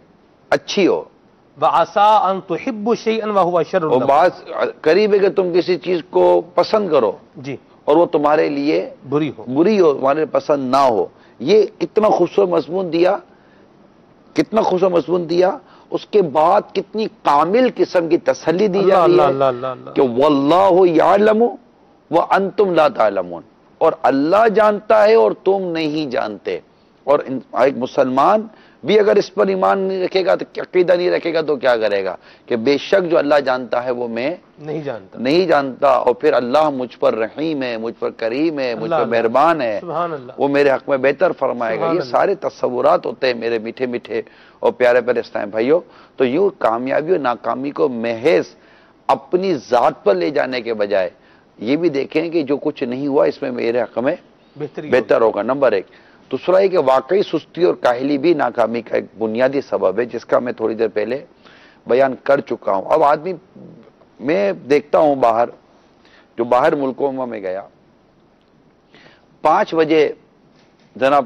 اچھی ہو، وعسیٰ ان تحبوا شیئا وہو شر اور لکم، بعض قریب ہے کہ تم کسی چیز کو پسند کرو جی، اور وہ تمہارے لیے بری ہو، تمہارے پسند نہ ہو۔ یہ کتنا خوبصورت مضمون دیا، کتنا خوبصورت مضمون دیا، اس کے بعد کتنی کامل قسم کی تسلی دی جا رہی ہے کہ واللہ یعلم وانتم لا تعلمون، اور اللہ جانتا ہے اور تم نہیں جانتے۔ اور ایک مسلمان بھی اگر اس پر ایمان نہیں رکھے گا، تو عقیدہ نہیں رکھے گا، تو کیا کرے گا کہ بے شک جو اللہ جانتا ہے وہ میں نہیں جانتا، اور پھر اللہ مجھ پر رحیم ہے، مجھ پر کریم ہے، مجھ پر مہربان ہے، وہ میرے حق میں بہتر فرمائے گا۔ یہ سارے تصورات ہوتے ہیں میرے میٹھے میٹھے اور پیارے پیارے اسلام بھائیوں۔ تو یوں کامیابی اور ناکامی کو محض اپنی ذات پر لے جانے کے بجائے یہ بھی دیکھیں کہ جو کچھ نہیں ہوا اس میں میرے حق میں بہتر ہوگا، نمبر ایک۔ دوسرا یہ کہ واقعی سستی اور کاہلی بھی ناکامی کا ایک بنیادی سبب ہے، جس کا میں تھوڑی دیر پہلے بیان کر چکا ہوں۔ اب آدمی، میں دیکھتا ہوں جو باہر ملکوں میں گیا، 5 بجے جناب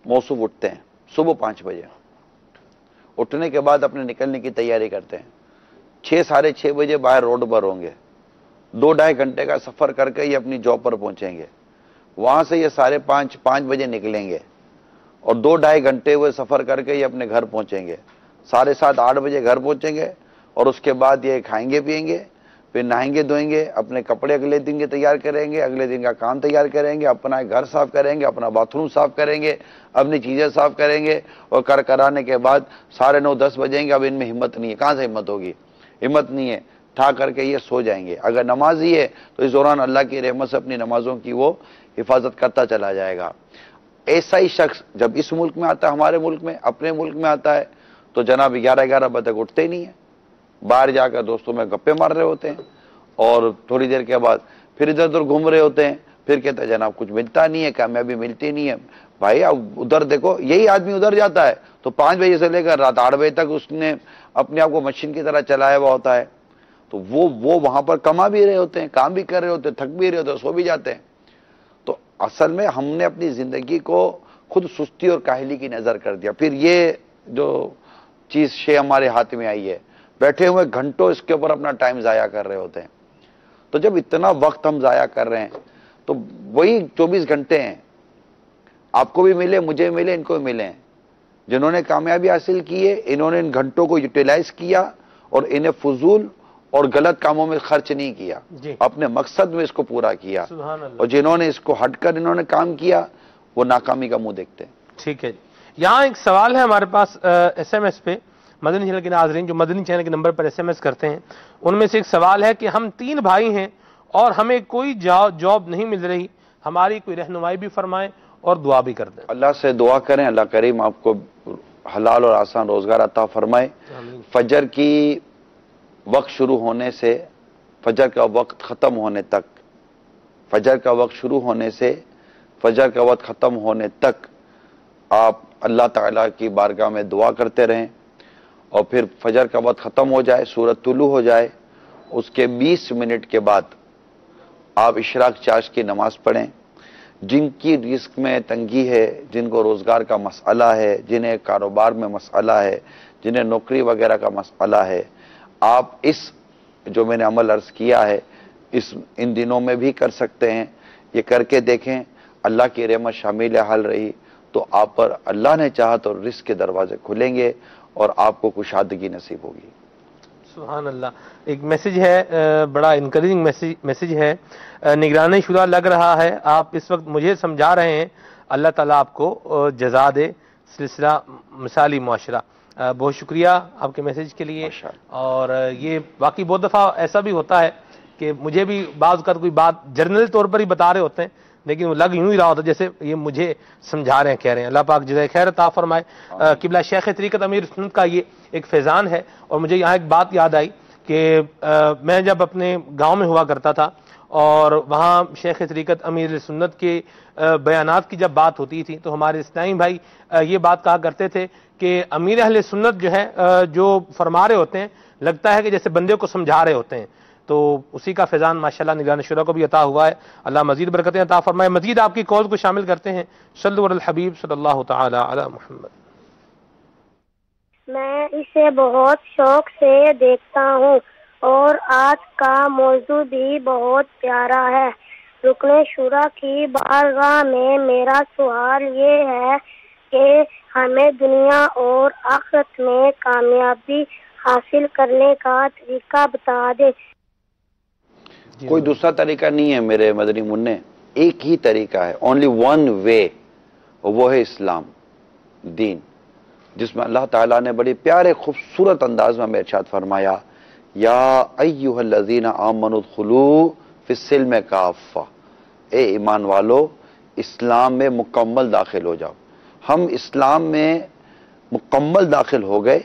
موصوف اٹھتے ہیں، صبح 5 بجے اٹھنے کے بعد اپنے نکلنے کی تیاری کرتے ہیں، 6 ساڑھے 6 بجے باہر روڈ پر ہوں گے، 2-2.5 گھنٹے کا سفر کر کے یہ اپنی جاب پر پہنچیں گے، وہاں سے یہ 5:30 بجے نکلیں گے اور 2-2.5 گھنٹے وہ سفر کر کے یہ اپنے گھر پہنچیں گے، 7:30-8 بجے گھر پہنچیں گے، اور اس کے بعد یہ کھائیں گے پئیں گے، پھر نہائیں گے دھوئیں گے، اپنے کپڑے اگلے دن کے تیار کریں گے، اگلے دن کا کام تیار کریں گے، اپنا گھر صاف کریں گے، اپنا باتھ روم صاف کریں گے، اپنی چیزیں صاف کریں گے، اور کرانے کے بعد 9:30-10 بجیں گے۔ اب ان میں ہمت نہیں ہے، کہاں سے ہمت ہوگی؟ ہمت نہیں ہے، ٹھا کر کے یہ سو جائیں گے۔ اگر نمازی ہے تو اس دوران اللہ کی رحمت سے اپنی نمازوں کی وہ حفاظت کرتا چلا جائے گا۔ ایسا ہی شخص جب اس ملک میں آتا ہے، ہمارے ملک میں، اپنے ملک میں آتا ہے، تو جناب 11 بجے تک اٹھتے ہی نہیں ہے، باہر جا کر دوستوں میں گپے مار رہے ہوتے ہیں، اور تھوڑی دیر کے بعد پھر ادھر ادھر گھوم رہے ہوتے ہیں، پھر کہتے ہیں جناب کچھ ملتا نہیں ہے، کامیابی ملتی نہیں ہے۔ بھائی اب ادھر دیکھو، یہی آدمی ادھر جاتا ہے تو 5 بجے سے لے کر رات 8 بجے تک اس نے اپنے آپ کو مشین کی طرح چلایا ہوا ہوتا ہے، تو وہ وہاں پر کما بھی رہے ہوتے ہیں، کام بھی کر رہے ہوتے ہیں، تھک بھی رہے ہوتے ہیں، سو بھی جاتے ہیں۔ تو اصل میں ہم نے اپنی زندگی کو خود سستی اور کاہلی کی نظر کر دیا۔ پھر یہ جو شے ہمارے ہاتھ میں آئی ہے، بیٹھے ہوئے گھنٹوں اس کے اوپر اپنا ٹائم ضائع کر رہے ہوتے ہیں۔ تو جب اتنا وقت ہم ضائع کر رہے ہیں، تو وہی 24 گھنٹے ہیں، آپ کو بھی ملے، مجھے ملے، ان کو بھی ملے، جنہوں نے کامیابی حاصل کی ہے، انہوں نے ان گھنٹوں کو یوٹیلائز کیا اور انہیں فضول اور غلط کاموں میں خرچ نہیں کیا، اپنے مقصد میں اس کو پورا کیا، اور جنہوں نے اس کو ہٹ کر انہوں نے کام کیا، وہ ناکامی کا منہ دیکھتے ہیں۔ ٹھیک ہے، یہاں ایک سوال ہے ہمارے پاس ایس ایم ایس پہ، مدنی چینل کے ناظرین جو مدنی چینل کے نمبر پر ایس ایم ایس کرتے ہیں، ان میں سے ایک سوال ہے کہ ہم 3 بھائی ہیں اور ہمیں کوئی جاب نہیں مل رہی، ہماری کوئی رہنمائی بھی فرمائیں اور دعا بھی کر دیں۔ اللہ سے دعا کریں، اللہ کریم آپ کو حلال اور آسان روزگار عطا فرمائے۔ فجر کی وقت شروع ہونے سے فجر کا وقت ختم ہونے تک، فجر کا وقت شروع ہونے سے فجر کا وقت ختم ہونے تک آپ اللہ تعالیٰ کی بارگاہ میں دعا کرتے رہیں، اور پھر فجر کا وقت ختم ہو جائے، سورج طلوع ہو جائے، اس کے 20 منٹ کے بعد آپ اشراق چاش کی نماز پڑھیں۔ جن کی رزق میں تنگی ہے، جن کو روزگار کا مسئلہ ہے، جنہیں کاروبار میں مسئلہ ہے، جنہیں نوکری وغیرہ کا مسئلہ ہے، آپ اس جو میں نے عمل عرض کیا ہے ان دنوں میں بھی کر سکتے ہیں۔ یہ کر کے دیکھیں، اللہ کی رحمت شامل حال رہی تو آپ پر اللہ نے چاہا تو رزق کے دروازے کھلیں گے اور آپ کو کشادگی نصیب ہوگی۔ سبحان اللہ۔ ایک میسج ہے، بڑا انکریجنگ میسج ہے، نگرانی شدہ لگ رہا ہے، آپ اس وقت مجھے سمجھا رہے ہیں، اللہ تعالیٰ آپ کو جزا دے، سلسلہ مثالی معاشرہ۔ بہت شکریہ آپ کے میسج کے لیے۔ اور یہ واقعی بہت دفعہ ایسا بھی ہوتا ہے کہ مجھے بھی بعض اوقات کوئی بات جنرل طور پر ہی بتا رہے ہوتے ہیں، لیکن وہ لگ یوں ہی رہا ہوتا ہے جیسے یہ مجھے سمجھا رہے ہیں، کہہ رہے ہیں۔ اللہ پاک جزائے خیر عطا فرمائے۔ قبلہ شیخ طریقت امیر سنت کا یہ ایک فیضان ہے۔ اور مجھے یہاں ایک بات یاد آئی کہ میں جب اپنے گاؤں میں ہوا کرتا تھا اور وہاں شیخ طریقت امیر سنت کے بیانات کی جب بات ہوتی تھی تو ہمارے اسلامی بھائی یہ بات کہا کرتے تھے کہ امیر اہل سنت جو ہے جو فرما رہے ہوتے ہیں لگتا ہے کہ جیسے بندے کو سمجھا رہے ہوتے ہیں۔ تو اسی کا فیضان ماشاءاللہ نگران شورا کو بھی عطا ہوا ہے، اللہ مزید برکتیں عطا فرمائے۔ مزید آپ کی کال کو شامل کرتے ہیں، صلو علی الحبیب صلی اللہ تعالی علی محمد۔ میں اسے بہت شوق سے دیکھتا ہوں اور آج کا موضوع بھی بہت پیارا ہے۔ رکن شورا کی بارگاہ میں میرا سوال یہ ہے کہ ہمیں دنیا اور آخرت میں کامیابی حاصل کرنے کا طریقہ بتا دے۔ کوئی دوسرا طریقہ نہیں ہے میرے مدنی منع، ایک ہی طریقہ ہے، only one way، وہ ہے اسلام۔ دین، جس میں اللہ تعالیٰ نے بڑی پیارے خوبصورت انداز میں ہمیں ارشاد فرمایا، یا ایھا الذین آمنوا ادخلوا فی السلم کافہ، اے ایمان والو اسلام میں مکمل داخل ہو جاؤ۔ ہم اسلام میں مکمل داخل ہو گئے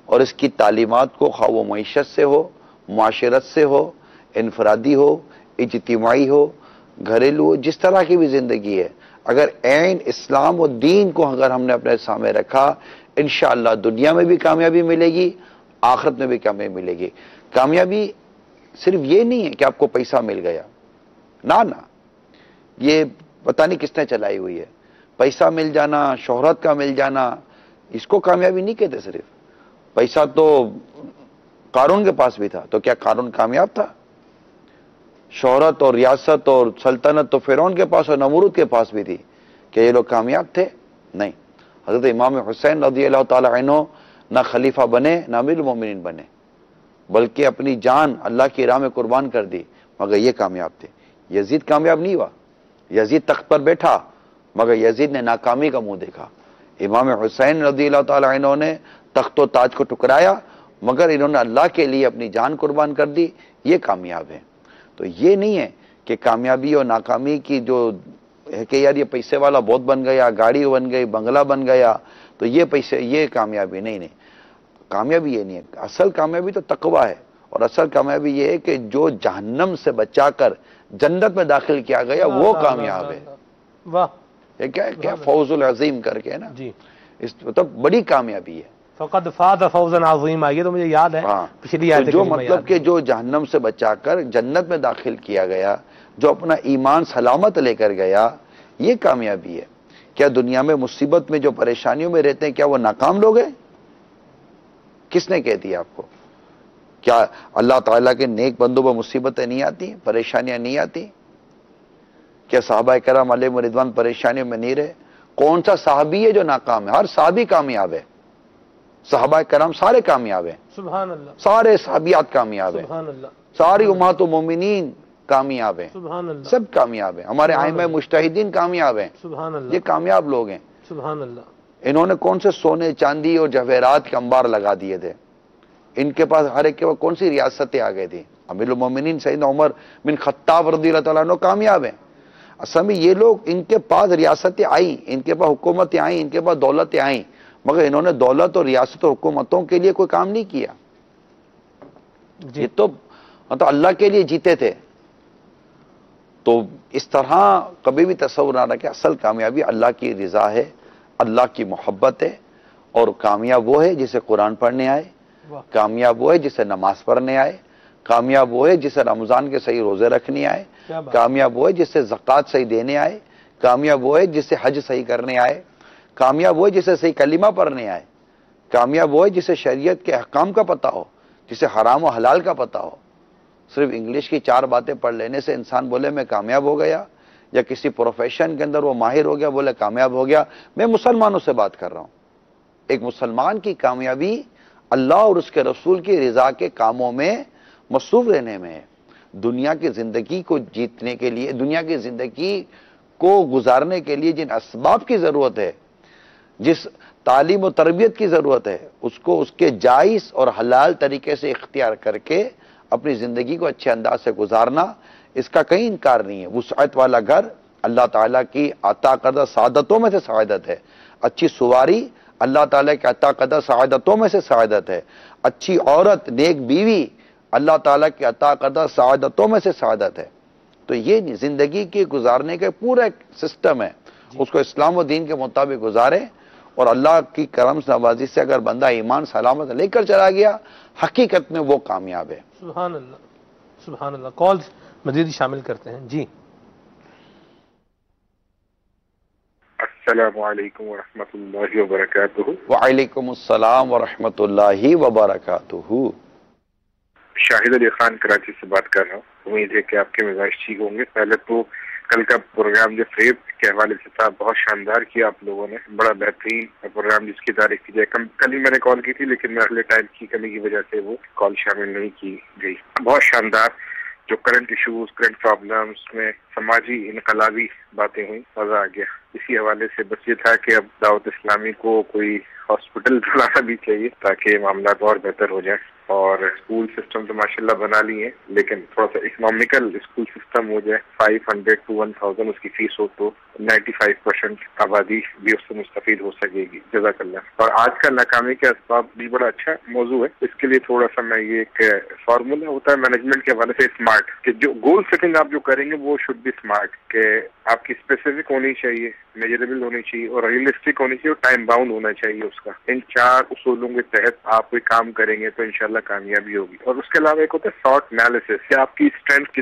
اور اس کی تعلیمات کو خواہ وہ معیشت سے ہو، معاشرت سے ہو، انفرادی ہو، اجتماعی ہو، گھریلو ہو، جس طرح کی بھی زندگی ہے، اگر عین اسلام و دین کو اگر ہم نے اپنے سامنے رکھا، انشاءاللہ دنیا میں بھی کامیابی ملے گی، آخرت میں بھی کامیابی ملے گی۔ کامیابی صرف یہ نہیں ہے کہ آپ کو پیسہ مل گیا، نہ یہ پتہ نہیں کس نے چلائی ہوئی ہے۔ پیسہ مل جانا، شہرت کا مل جانا، اس کو کامیابی نہیں کہتے صرف۔ پیسہ تو قارون کے پاس بھی تھا، تو کیا قارون کامیاب تھا؟ شہرت اور ریاست اور سلطنت تو فرعون کے پاس اور نمرود کے پاس بھی تھی، کہ یہ لوگ کامیاب تھے؟ نہیں۔ حضرت امام حسین رضی اللہ تعالی عنہ نہ خلیفہ بنے نہ امیر المومنین بنے، بلکہ اپنی جان اللہ کی راہ میں قربان کر دی، مگر یہ کامیاب تھے۔ یزید کامیاب نہیں ہوا، یزید تخت پر بیٹھا مگر یزید نے ناکامی کا منہ دیکھا۔ امام حسین رضی اللہ تعالی عنہ نے تخت و تاج کو ٹکرایا مگر انہوں نے اللہ کے لیے اپنی جان قربان کر دی، یہ کامیاب ہے۔ تو یہ نہیں ہے کہ کامیابی اور ناکامی کی جو ہے کہ یار یہ پیسے والا بہت بن گیا، گاڑی بن گئی، بنگلہ بن گیا تو یہ کامیابی نہیں۔ کامیابی یہ نہیں ہے۔ اصل کامیابی تو تقوی ہے، اور اصل کامیابی یہ ہے کہ جو جہنم سے بچا کر جنت میں داخل کیا گیا وہ کامیاب ہے۔ واہ، یہ کیا فوز العظیم کر کے نا، جی اس مطلب بڑی کامیابی ہے۔ فقد فاز فوزا عظیما، یہ تو مجھے یاد ہے پچھلی آیت جو مطلب کہ جو جہنم سے بچا کر جنت میں داخل کیا گیا، جو اپنا ایمان سلامت لے کر گیا، یہ کامیابی ہے۔ کیا دنیا میں مصیبت میں جو پریشانیوں میں رہتے ہیں کیا وہ ناکام لوگ ہیں؟ کس نے کہہ دیا آپ کو؟ کیا اللہ تعالیٰ کے نیک بندوں پر مصیبتیں نہیں آتی، پریشانیاں نہیں آتی؟ کیا صحابہ کرام علیہ رضوان پریشانیوں میں نہیں رہے؟ کون سا صحابی ہے جو ناکام ہے؟ ہر صحابی کامیاب ہے۔ صحابہ کرام سارے کامیاب ہیں، سبحان اللہ، سارے صحابیات کامیاب ہیں، سبحان اللہ، ساری امہات المومنین کامیاب ہیں، سبحان اللہ، سب کامیاب ہیں، ہمارے ائمہ مجتہدین کامیاب ہیں، سبحان اللہ، یہ کامیاب لوگ ہیں۔ سبحان اللہ۔ انہوں نے کون سے سونے چاندی اور جواہرات کے انبار لگا دیے تھے؟ ان کے پاس ہر ایک کے پاس کون سی ریاستیں آ گئی تھی؟ امیر المومنین سیدنا عمر بن خطاب رضی اللہ تعالیٰ عنہ کامیاب ہیں۔ اصل میں یہ لوگ، ان کے پاس ریاستیں آئیں، ان کے پاس حکومتیں آئیں، ان کے پاس دولتیں آئیں، مگر انہوں نے دولت اور ریاست اور حکومتوں کے لیے کوئی کام نہیں کیا۔ یہ تو مطلب اللہ کے لیے جیتے تھے۔ تو اس طرح کبھی بھی تصور نہ رکھے، اصل کامیابی اللہ کی رضا ہے، اللہ کی محبت ہے، اور کامیاب وہ ہے جسے قرآن پڑھنے آئے، کامیاب وہ ہے جسے نماز پڑھنے آئے، کامیاب وہ ہے جسے رمضان کے صحیح روزے رکھنے آئے، کامیاب وہ ہے جسے زکوٰۃ صحیح دینے آئے، کامیاب وہ ہے جسے حج صحیح کرنے آئے، کامیاب وہ ہے جسے صحیح کلمہ پڑھنے آئے، کامیاب وہ ہے جسے شریعت کے احکام کا پتہ ہو، جسے حرام و حلال کا پتہ ہو۔ صرف انگلش کی 4 باتیں پڑھ لینے سے انسان بولے میں کامیاب ہو گیا، یا کسی پروفیشن کے اندر وہ ماہر ہو گیا بولے کامیاب ہو گیا۔ میں مسلمانوں سے بات کر رہا ہوں۔ ایک مسلمان کی کامیابی اللہ اور اس کے رسول کی رضا کے کاموں میں مصروف رہنے میں ہے۔ دنیا کی زندگی کو جیتنے کے لیے، دنیا کی زندگی کو گزارنے کے لیے جن اسباب کی ضرورت ہے، جس تعلیم و تربیت کی ضرورت ہے، اس کو اس کے جائز اور حلال طریقے سے اختیار کر کے اپنی زندگی کو اچھے انداز سے گزارنا، اس کا کہیں انکار نہیں ہے۔ وسعت والا گھر اللہ تعالیٰ کی عطا کردہ سعادتوں میں سے سعادت ہے، اچھی سواری اللہ تعالیٰ کی عطا کردہ سعادتوں میں سے سعادت ہے، اچھی عورت، نیک بیوی اللہ تعالیٰ کی عطا کردہ سعادتوں میں سے سعادت ہے۔ تو یہ زندگی کے گزارنے کا پورا ایک سسٹم ہے، اس کو اسلام و دین کے مطابق گزارے، اور اللہ کی کرم نوازی سے اگر بندہ ایمان سلامت لے کر چلا گیا، حقیقت میں وہ کامیاب ہے۔ سبحان اللہ، سبحان اللہ۔ کالز مزید شامل کرتے ہیں جی۔ السلام علیکم ورحمۃ اللہ وبرکاتہ۔ وعلیکم السلام ورحمۃ اللہ وبرکاتہ۔ شاہد علی خان کراچی سے بات کر رہا ہوں۔ امید ہے کہ آپ کے مزاج ٹھیک ہوں گے۔ پہلے تو کل کا پروگرام جو فریب کے حوالے سے تھا بہت شاندار کیا آپ لوگوں نے، بڑا بہترین پروگرام جس کی تعریف کی جائے۔ کل ہی میں نے کال کی تھی لیکن میں اگلے ٹائم کی کمی کی وجہ سے وہ کال شامل نہیں کی گئی۔ بہت شاندار جو کرنٹ ایشوز، کرنٹ پرابلمس میں سماجی انقلابی باتیں ہوئی، مزہ آ گیا. اسی حوالے سے بس یہ تھا کہ اب دعوت اسلامی کو کوئی ہاسپٹل بنانا بھی چاہیے تاکہ معاملات اور بہتر ہو جائیں. اور اسکول سسٹم تو ماشاءاللہ بنا لی ہیں، لیکن تھوڑا سا اکنامیکل اسکول سسٹم ہو جائے. 500 to 1000 اس کی فیس ہو تو 95% آبادی بھی اس سے مستفید ہو سکے گی. جزاک اللہ. اور آج کا ناکامی کے اسباب بھی بڑا اچھا موضوع ہے. اس کے لیے تھوڑا سا میں یہ ایک فارمولا ہوتا ہے مینجمنٹ کے حوالے سے اسمارٹ، کہ جو گول سیٹنگ آپ جو کریں گے وہ شوڈ بی اسمارٹ، کہ آپ کی اسپیسیفک ہونی چاہیے، میجریبل ہونی چاہیے اور ریئلسٹک ہونی چاہیے اور ٹائم باؤنڈ ہونا چاہیے اس کا. ان 4 اصولوں کے تحت آپ کوئی کام کریں گے تو انشاءاللہ کامیابی ہوگی. اور اس کے علاوہ ایک ہوتا ہے سارٹ انالیسس، کہ آپ کی اسٹرینتھ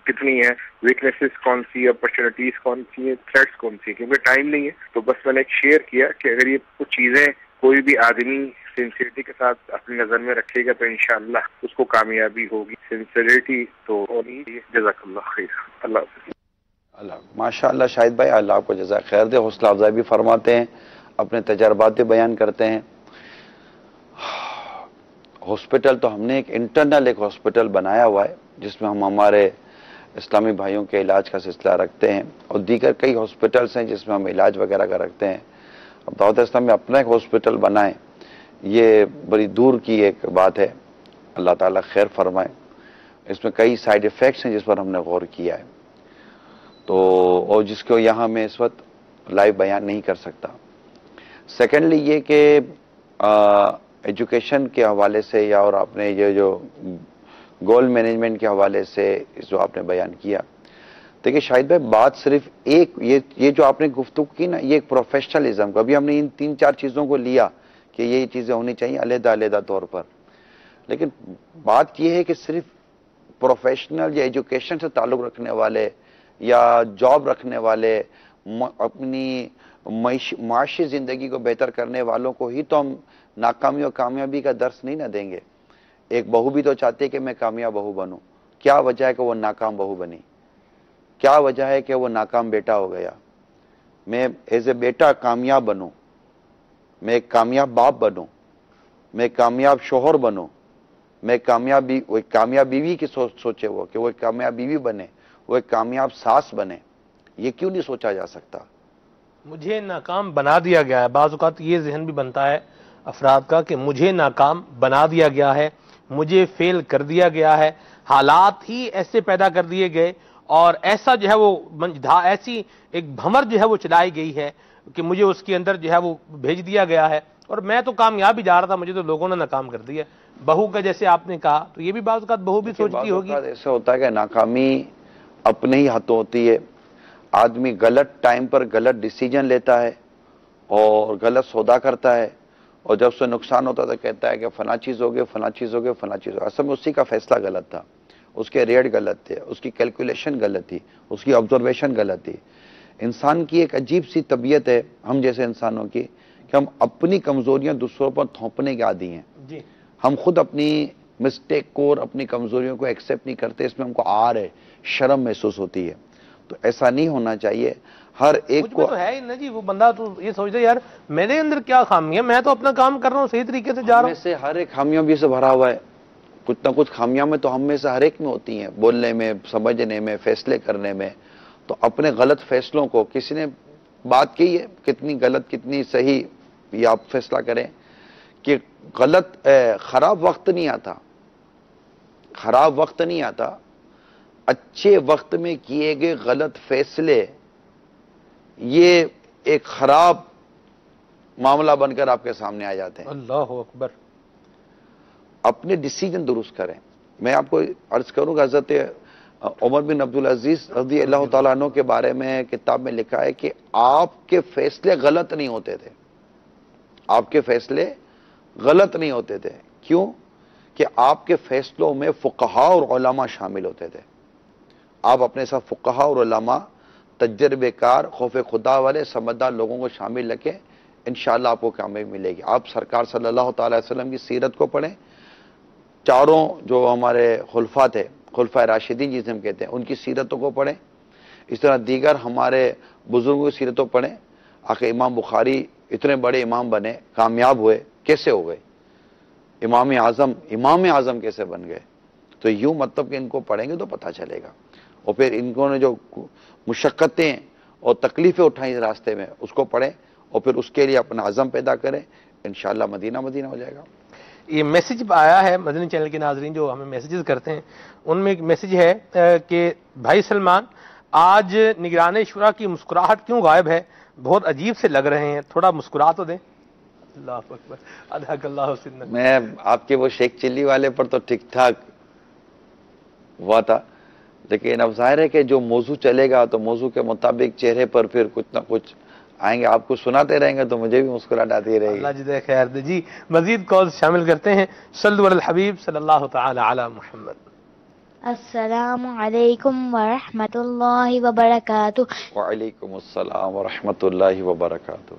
کتنی ہے، ویکنیسز کون سی، اپرچونیٹیز کون سی ہیں، تھریٹس کون سی ہیں. کیونکہ ٹائم نہیں ہے تو بس میں نے ایک شیئر کیا کہ اگر یہ کچھ چیزیں کوئی بھی آدمی سنسیئرٹی کے ساتھ اپنی نظر میں رکھے گا تو انشاءاللہ اس کو کامیابی ہوگی. سنسیئرٹی تو ہونی چاہیے. جزاک اللہ خیر. اللہ حافظ. اللہ ماشاء اللہ شاہد بھائی، اللہ آپ کو جزائے خیر دے. حوصلہ افزائی بھی فرماتے ہیں، اپنے تجربات بھی بیان کرتے ہیں. ہاسپٹل تو ہم نے ایک انٹرنل ایک ہاسپٹل بنایا ہوا ہے جس میں ہم ہمارے اسلامی بھائیوں کے علاج کا سلسلہ رکھتے ہیں، اور دیگر کئی ہاسپٹلس ہیں جس میں ہم علاج وغیرہ کا رکھتے ہیں. اب دعوت اسلام میں اپنا ایک ہاسپٹل بنائیں، یہ بڑی دور کی ایک بات ہے. اللہ تعالیٰ خیر فرمائے. اس میں کئی سائیڈ ایفیکٹس ہیں جس پر ہم نے غور کیا ہے، تو اور جس کو یہاں میں اس وقت لائیو بیان نہیں کر سکتا. سیکنڈلی یہ کہ ایجوکیشن کے حوالے سے یا اور آپ نے یہ جو گول مینجمنٹ کے حوالے سے جو آپ نے بیان کیا، دیکھیے شاہد بھائی بات صرف ایک یہ جو آپ نے گفتگو کی نا، یہ ایک پروفیشنلزم کا. ابھی ہم نے ان 3-4 چیزوں کو لیا کہ یہ چیزیں ہونی چاہیے علیحدہ علیحدہ طور پر، لیکن بات یہ ہے کہ صرف پروفیشنل یا ایجوکیشن سے تعلق رکھنے والے یا جاب رکھنے والے اپنی معاشی زندگی کو بہتر کرنے والوں کو ہی تو ہم ناکامی اور کامیابی کا درس نہیں نہ دیں گے. ایک بہو بھی تو چاہتی ہے کہ میں کامیاب بہو بنوں. کیا وجہ ہے کہ وہ ناکام بہو بنی؟ کیا وجہ ہے کہ وہ ناکام بیٹا ہو گیا؟ میں ایز اے بیٹا کامیاب بنوں، میں ایک کامیاب باپ بنوں، میں ایک کامیاب شوہر بنوں، میں کامیاب بیوی کی سوچے وہ کہ وہ ایک کامیاب بیوی بنے، وہ ایک کامیاب ساس بنے. یہ کیوں نہیں سوچا جا سکتا؟ مجھے ناکام بنا دیا گیا ہے. بعض اوقات یہ ذہن بھی بنتا ہے افراد کا کہ مجھے ناکام بنا دیا گیا ہے، مجھے فیل کر دیا گیا ہے، حالات ہی ایسے پیدا کر دیے گئے اور ایسا جو ہے وہ ایسی ایک بھمر جو ہے وہ چلائی گئی ہے کہ مجھے اس کے اندر جو ہے وہ بھیج دیا گیا ہے اور میں تو کامیاب ہی جا رہا تھا، مجھے تو لوگوں نے ناکام کر دیا. بہو کا جیسے آپ نے کہا تو یہ بھی بعض اوقات بہو بھی سوچتی ہوگی. ایسا ہوتا ہے کہ ناکامی اپنے ہی ہاتھوں ہوتی ہے. آدمی غلط ٹائم پر غلط ڈیسیجن لیتا ہے اور غلط سودا کرتا ہے، اور جب اس سے نقصان ہوتا تو کہتا ہے کہ فلاں چیز ہو گئی، فلاں چیز ہو گئی، فلاں چیز ہو گئی. اصل میں اسی کا فیصلہ غلط تھا، اس کے ریٹ غلط تھے، اس کی کیلکولیشن غلط تھی، اس کی آبزرویشن غلط تھی. انسان کی ایک عجیب سی طبیعت ہے ہم جیسے انسانوں کی کہ ہم اپنی کمزوریاں دوسروں پر تھوپنے کے عادی ہیں. جی ہم خود اپنی مسٹیک کو اور اپنی کمزوریوں کو ایکسیپٹ نہیں کرتے، اس میں ہم کو عار ہے، شرم محسوس ہوتی ہے. تو ایسا نہیں ہونا چاہیے. ہر ایک کو تو ہے ہی نا جی، وہ بندہ تو یہ سوچتا ہے یار میرے اندر کیا خامی ہے، میں تو اپنا کام کر رہا ہوں، صحیح طریقے سے جا رہا ہوں. سے ہر ایک خامیوں بھی سے بھرا ہوا ہے. کچھ نہ کچھ خامیاں میں تو ہم میں سے ہر ایک میں ہوتی ہیں، بولنے میں، سمجھنے میں، فیصلے کرنے میں. تو اپنے غلط فیصلوں کو کسی نے بات کی ہے کتنی غلط کتنی صحیح، یہ آپ فیصلہ کریں کہ خراب وقت نہیں آتا، خراب وقت نہیں آتا، اچھے وقت میں کیے گئے غلط فیصلے یہ ایک خراب معاملہ بن کر آپ کے سامنے آ جاتے ہیں. اللہ اکبر. اپنے ڈیسیجن درست کریں. میں آپ کو عرض کروں گا حضرت عمر بن عبدالعزیز رضی اللہ تعالیٰ عنہ کے بارے میں کتاب میں لکھا ہے کہ آپ کے فیصلے غلط نہیں ہوتے تھے. آپ کے فیصلے غلط نہیں ہوتے تھے. کیوں؟ کہ آپ کے فیصلوں میں فقہاء اور علماء شامل ہوتے تھے. آپ اپنے ساتھ فقہاء اور علماء، تجربے کار، خوف خدا والے، سمجھدار لوگوں کو شامل رکھیں، انشاءاللہ آپ کو کامیابی ملے گی. آپ سرکار صلی اللہ تعالی وسلم کی سیرت کو پڑھیں. چاروں جو ہمارے خلفاء تھے، خلفاء راشدین جسے ہم کہتے ہیں، ان کی سیرتوں کو پڑھیں. اس طرح دیگر ہمارے بزرگوں کی سیرتوں پڑھیں. آخر امام بخاری اتنے بڑے امام بنے، کامیاب ہوئے، کیسے ہو گئے؟ امام اعظم کیسے بن گئے؟ تو یوں مطلب کہ ان کو پڑھیں گے تو پتہ چلے گا. اور پھر ان کو نے جو مشقتیں اور تکلیفیں اٹھائیں اس راستے میں اس کو پڑھیں اور پھر اس کے لیے اپنا عزم پیدا کریں. انشاءاللہ مدینہ مدینہ ہو جائے گا. یہ میسج آیا ہے مدنی چینل کے ناظرین جو ہمیں میسیجز کرتے ہیں، ان میں ایک میسج ہے کہ بھائی سلمان آج نگران شورا کی مسکراہٹ کیوں غائب ہے؟ بہت عجیب سے لگ رہے ہیں، تھوڑا مسکرا تو دیں. اللہ اکبر، ادھک اللہ حسن. میں آپ کے وہ شیخ چلی والے پر تو ٹھیک ٹھاک ہوا تھا، لیکن اب ظاہر ہے کہ جو موضوع چلے گا تو موضوع کے مطابق چہرے پر پھر کچھ نہ کچھ آئیں گے. آپ کو سناتے رہیں گے تو مجھے بھی مسکراہٹ آتی رہے گی. اللہ جزائے خیر دے. جی مزید کالز شامل کرتے ہیں. صلو علی الحبیب صلی اللہ تعالی علی محمد. السلام علیکم ورحمۃ اللہ وبرکاتہ. وعلیکم السلام ورحمۃ اللہ وبرکاتہ.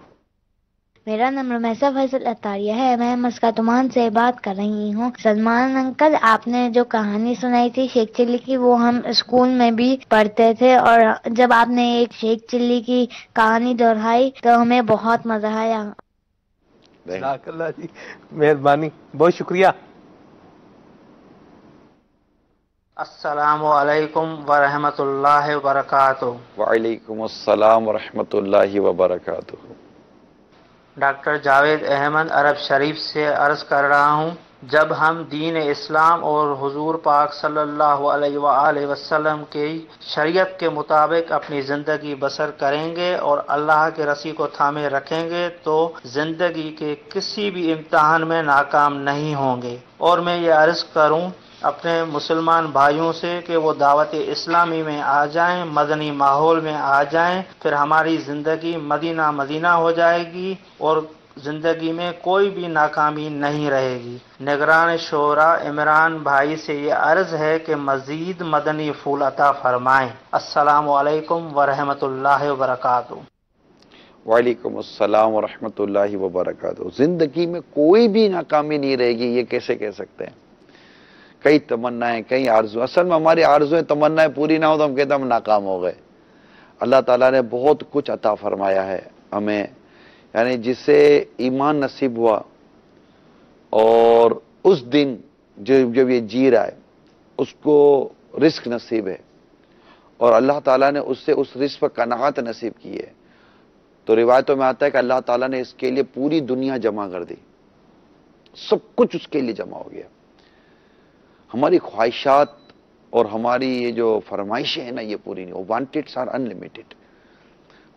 میرا نام رمیسہ فیصل اتاریہ ہے، میں مسکاتمان سے بات کر رہی ہوں. سلمان انکل، آپ نے جو کہانی سنائی تھی شیخ چلی کی وہ ہم اسکول میں بھی پڑھتے تھے، اور جب آپ نے ایک شیخ چلی کی کہانی دہرائی تو ہمیں بہت مزہ آیا. جزاک اللہ جی، مہربانی، بہت شکریہ. السلام علیکم ورحمۃ اللہ وبرکاتہ. وعلیکم السلام ورحمۃ اللہ وبرکاتہ. ڈاکٹر جاوید احمد عرب شریف سے عرض کر رہا ہوں، جب ہم دین اسلام اور حضور پاک صلی اللہ علیہ وآلہ وسلم کی شریعت کے مطابق اپنی زندگی بسر کریں گے اور اللہ کے رسی کو تھامے رکھیں گے تو زندگی کے کسی بھی امتحان میں ناکام نہیں ہوں گے. اور میں یہ عرض کروں اپنے مسلمان بھائیوں سے کہ وہ دعوت اسلامی میں آ جائیں، مدنی ماحول میں آ جائیں، پھر ہماری زندگی مدینہ مدینہ ہو جائے گی اور زندگی میں کوئی بھی ناکامی نہیں رہے گی. نگران شورا عمران بھائی سے یہ عرض ہے کہ مزید مدنی پھول عطا فرمائیں. السلام علیکم ورحمۃ اللہ وبرکاتہ. وعلیکم السلام ورحمۃ اللہ وبرکاتہ. زندگی میں کوئی بھی ناکامی نہیں رہے گی، یہ کیسے کہہ سکتے ہیں؟ کئی تمنائیں، کئی آرزو، اصل میں ہماری آرزویں تمنائیں پوری نہ ہو تو ہم کہتے ہیں ہم ناکام ہو گئے. اللہ تعالیٰ نے بہت کچھ عطا فرمایا ہے ہمیں، یعنی جسے ایمان نصیب ہوا اور اس دن جب یہ جی رہا ہے اس کو رزق نصیب ہے اور اللہ تعالیٰ نے اس سے اس رزق پر قناعت نصیب کی ہے، تو روایتوں میں آتا ہے کہ اللہ تعالیٰ نے اس کے لیے پوری دنیا جمع کر دی، سب کچھ اس کے لیے جمع ہو گیا. ہماری خواہشات اور ہماری یہ جو فرمائشیں ہیں نا یہ پوری نہیں ہو. وانٹڈس آر انلیمیٹڈ.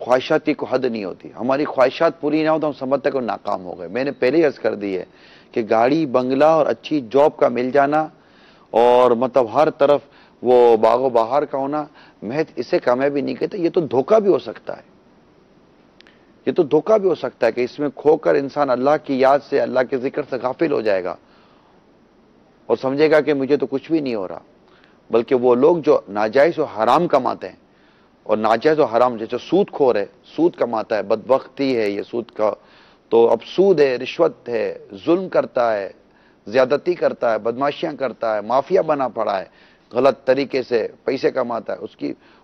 خواہشات کی کوئی حد نہیں ہوتی. ہماری خواہشات پوری نہ ہو تو ہم سمجھتے ہیں کہ ناکام ہو گئے. میں نے پہلے ہی عرض کر دی ہے کہ گاڑی بنگلہ اور اچھی جاب کا مل جانا اور مطلب ہر طرف وہ باغ و بہار کا ہونا محض اسے کامیابی نہیں کہتے. یہ تو دھوکہ بھی ہو سکتا ہے، یہ تو دھوکہ بھی ہو سکتا ہے کہ اس میں کھو کر انسان اللہ کی یاد سے، اللہ کے ذکر سے غافل ہو جائے گا اور سمجھے گا کہ مجھے تو کچھ بھی نہیں ہو رہا. بلکہ وہ لوگ جو ناجائز و حرام کماتے ہیں، اور ناجائز و حرام جیسے سود خور ہے، سود کماتا ہے، بدبختی ہے یہ سود کا، تو اب سود ہے، رشوت ہے، ظلم کرتا ہے، زیادتی کرتا ہے، بدماشیاں کرتا ہے، مافیا بنا پڑا ہے، غلط طریقے سے پیسے کماتا ہے.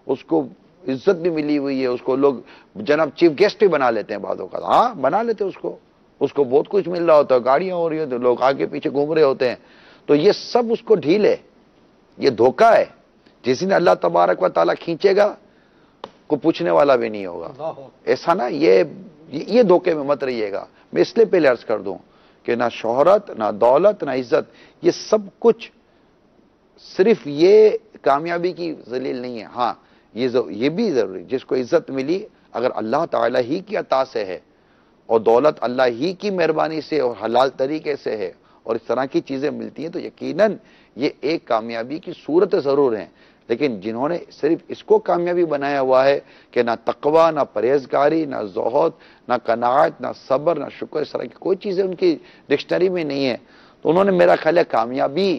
اس کو عزت بھی ملی ہوئی ہے، اس کو لوگ جناب چیف گیسٹ بھی بنا لیتے ہیں بعض اوقات. ہاں بنا لیتے ہیں اس کو بہت کچھ مل رہا ہوتا ہے، گاڑیاں ہو رہی ہوتی، لوگ آگے پیچھے گھوم رہے ہوتے ہیں. تو یہ سب اس کو ڈھیل ہے، یہ دھوکہ ہے. جس دن اللہ تبارک و تعالیٰ کھینچے گا کو پوچھنے والا بھی نہیں ہوگا. ایسا نا یہ دھوکے میں مت رہیے گا. میں اس لیے پہلے عرض کر دوں کہ نہ شہرت، نہ دولت، نہ عزت، یہ سب کچھ صرف یہ کامیابی کی ذلیل نہیں ہے. ہاں یہ بھی ضروری، جس کو عزت ملی اگر اللہ تعالیٰ ہی کی عطا سے ہے اور دولت اللہ ہی کی مہربانی سے اور حلال طریقے سے ہے اور اس طرح کی چیزیں ملتی ہیں تو یقیناً یہ ایک کامیابی کی صورت ضرور ہیں. لیکن جنہوں نے صرف اس کو کامیابی بنایا ہوا ہے کہ نہ تقوی، نہ پرہیزگاری، نہ زہد، نہ قناعت، نہ صبر، نہ شکر، اس طرح کی کوئی چیزیں ان کی ڈکشنری میں نہیں ہے، تو انہوں نے میرا خیال ہے کامیابی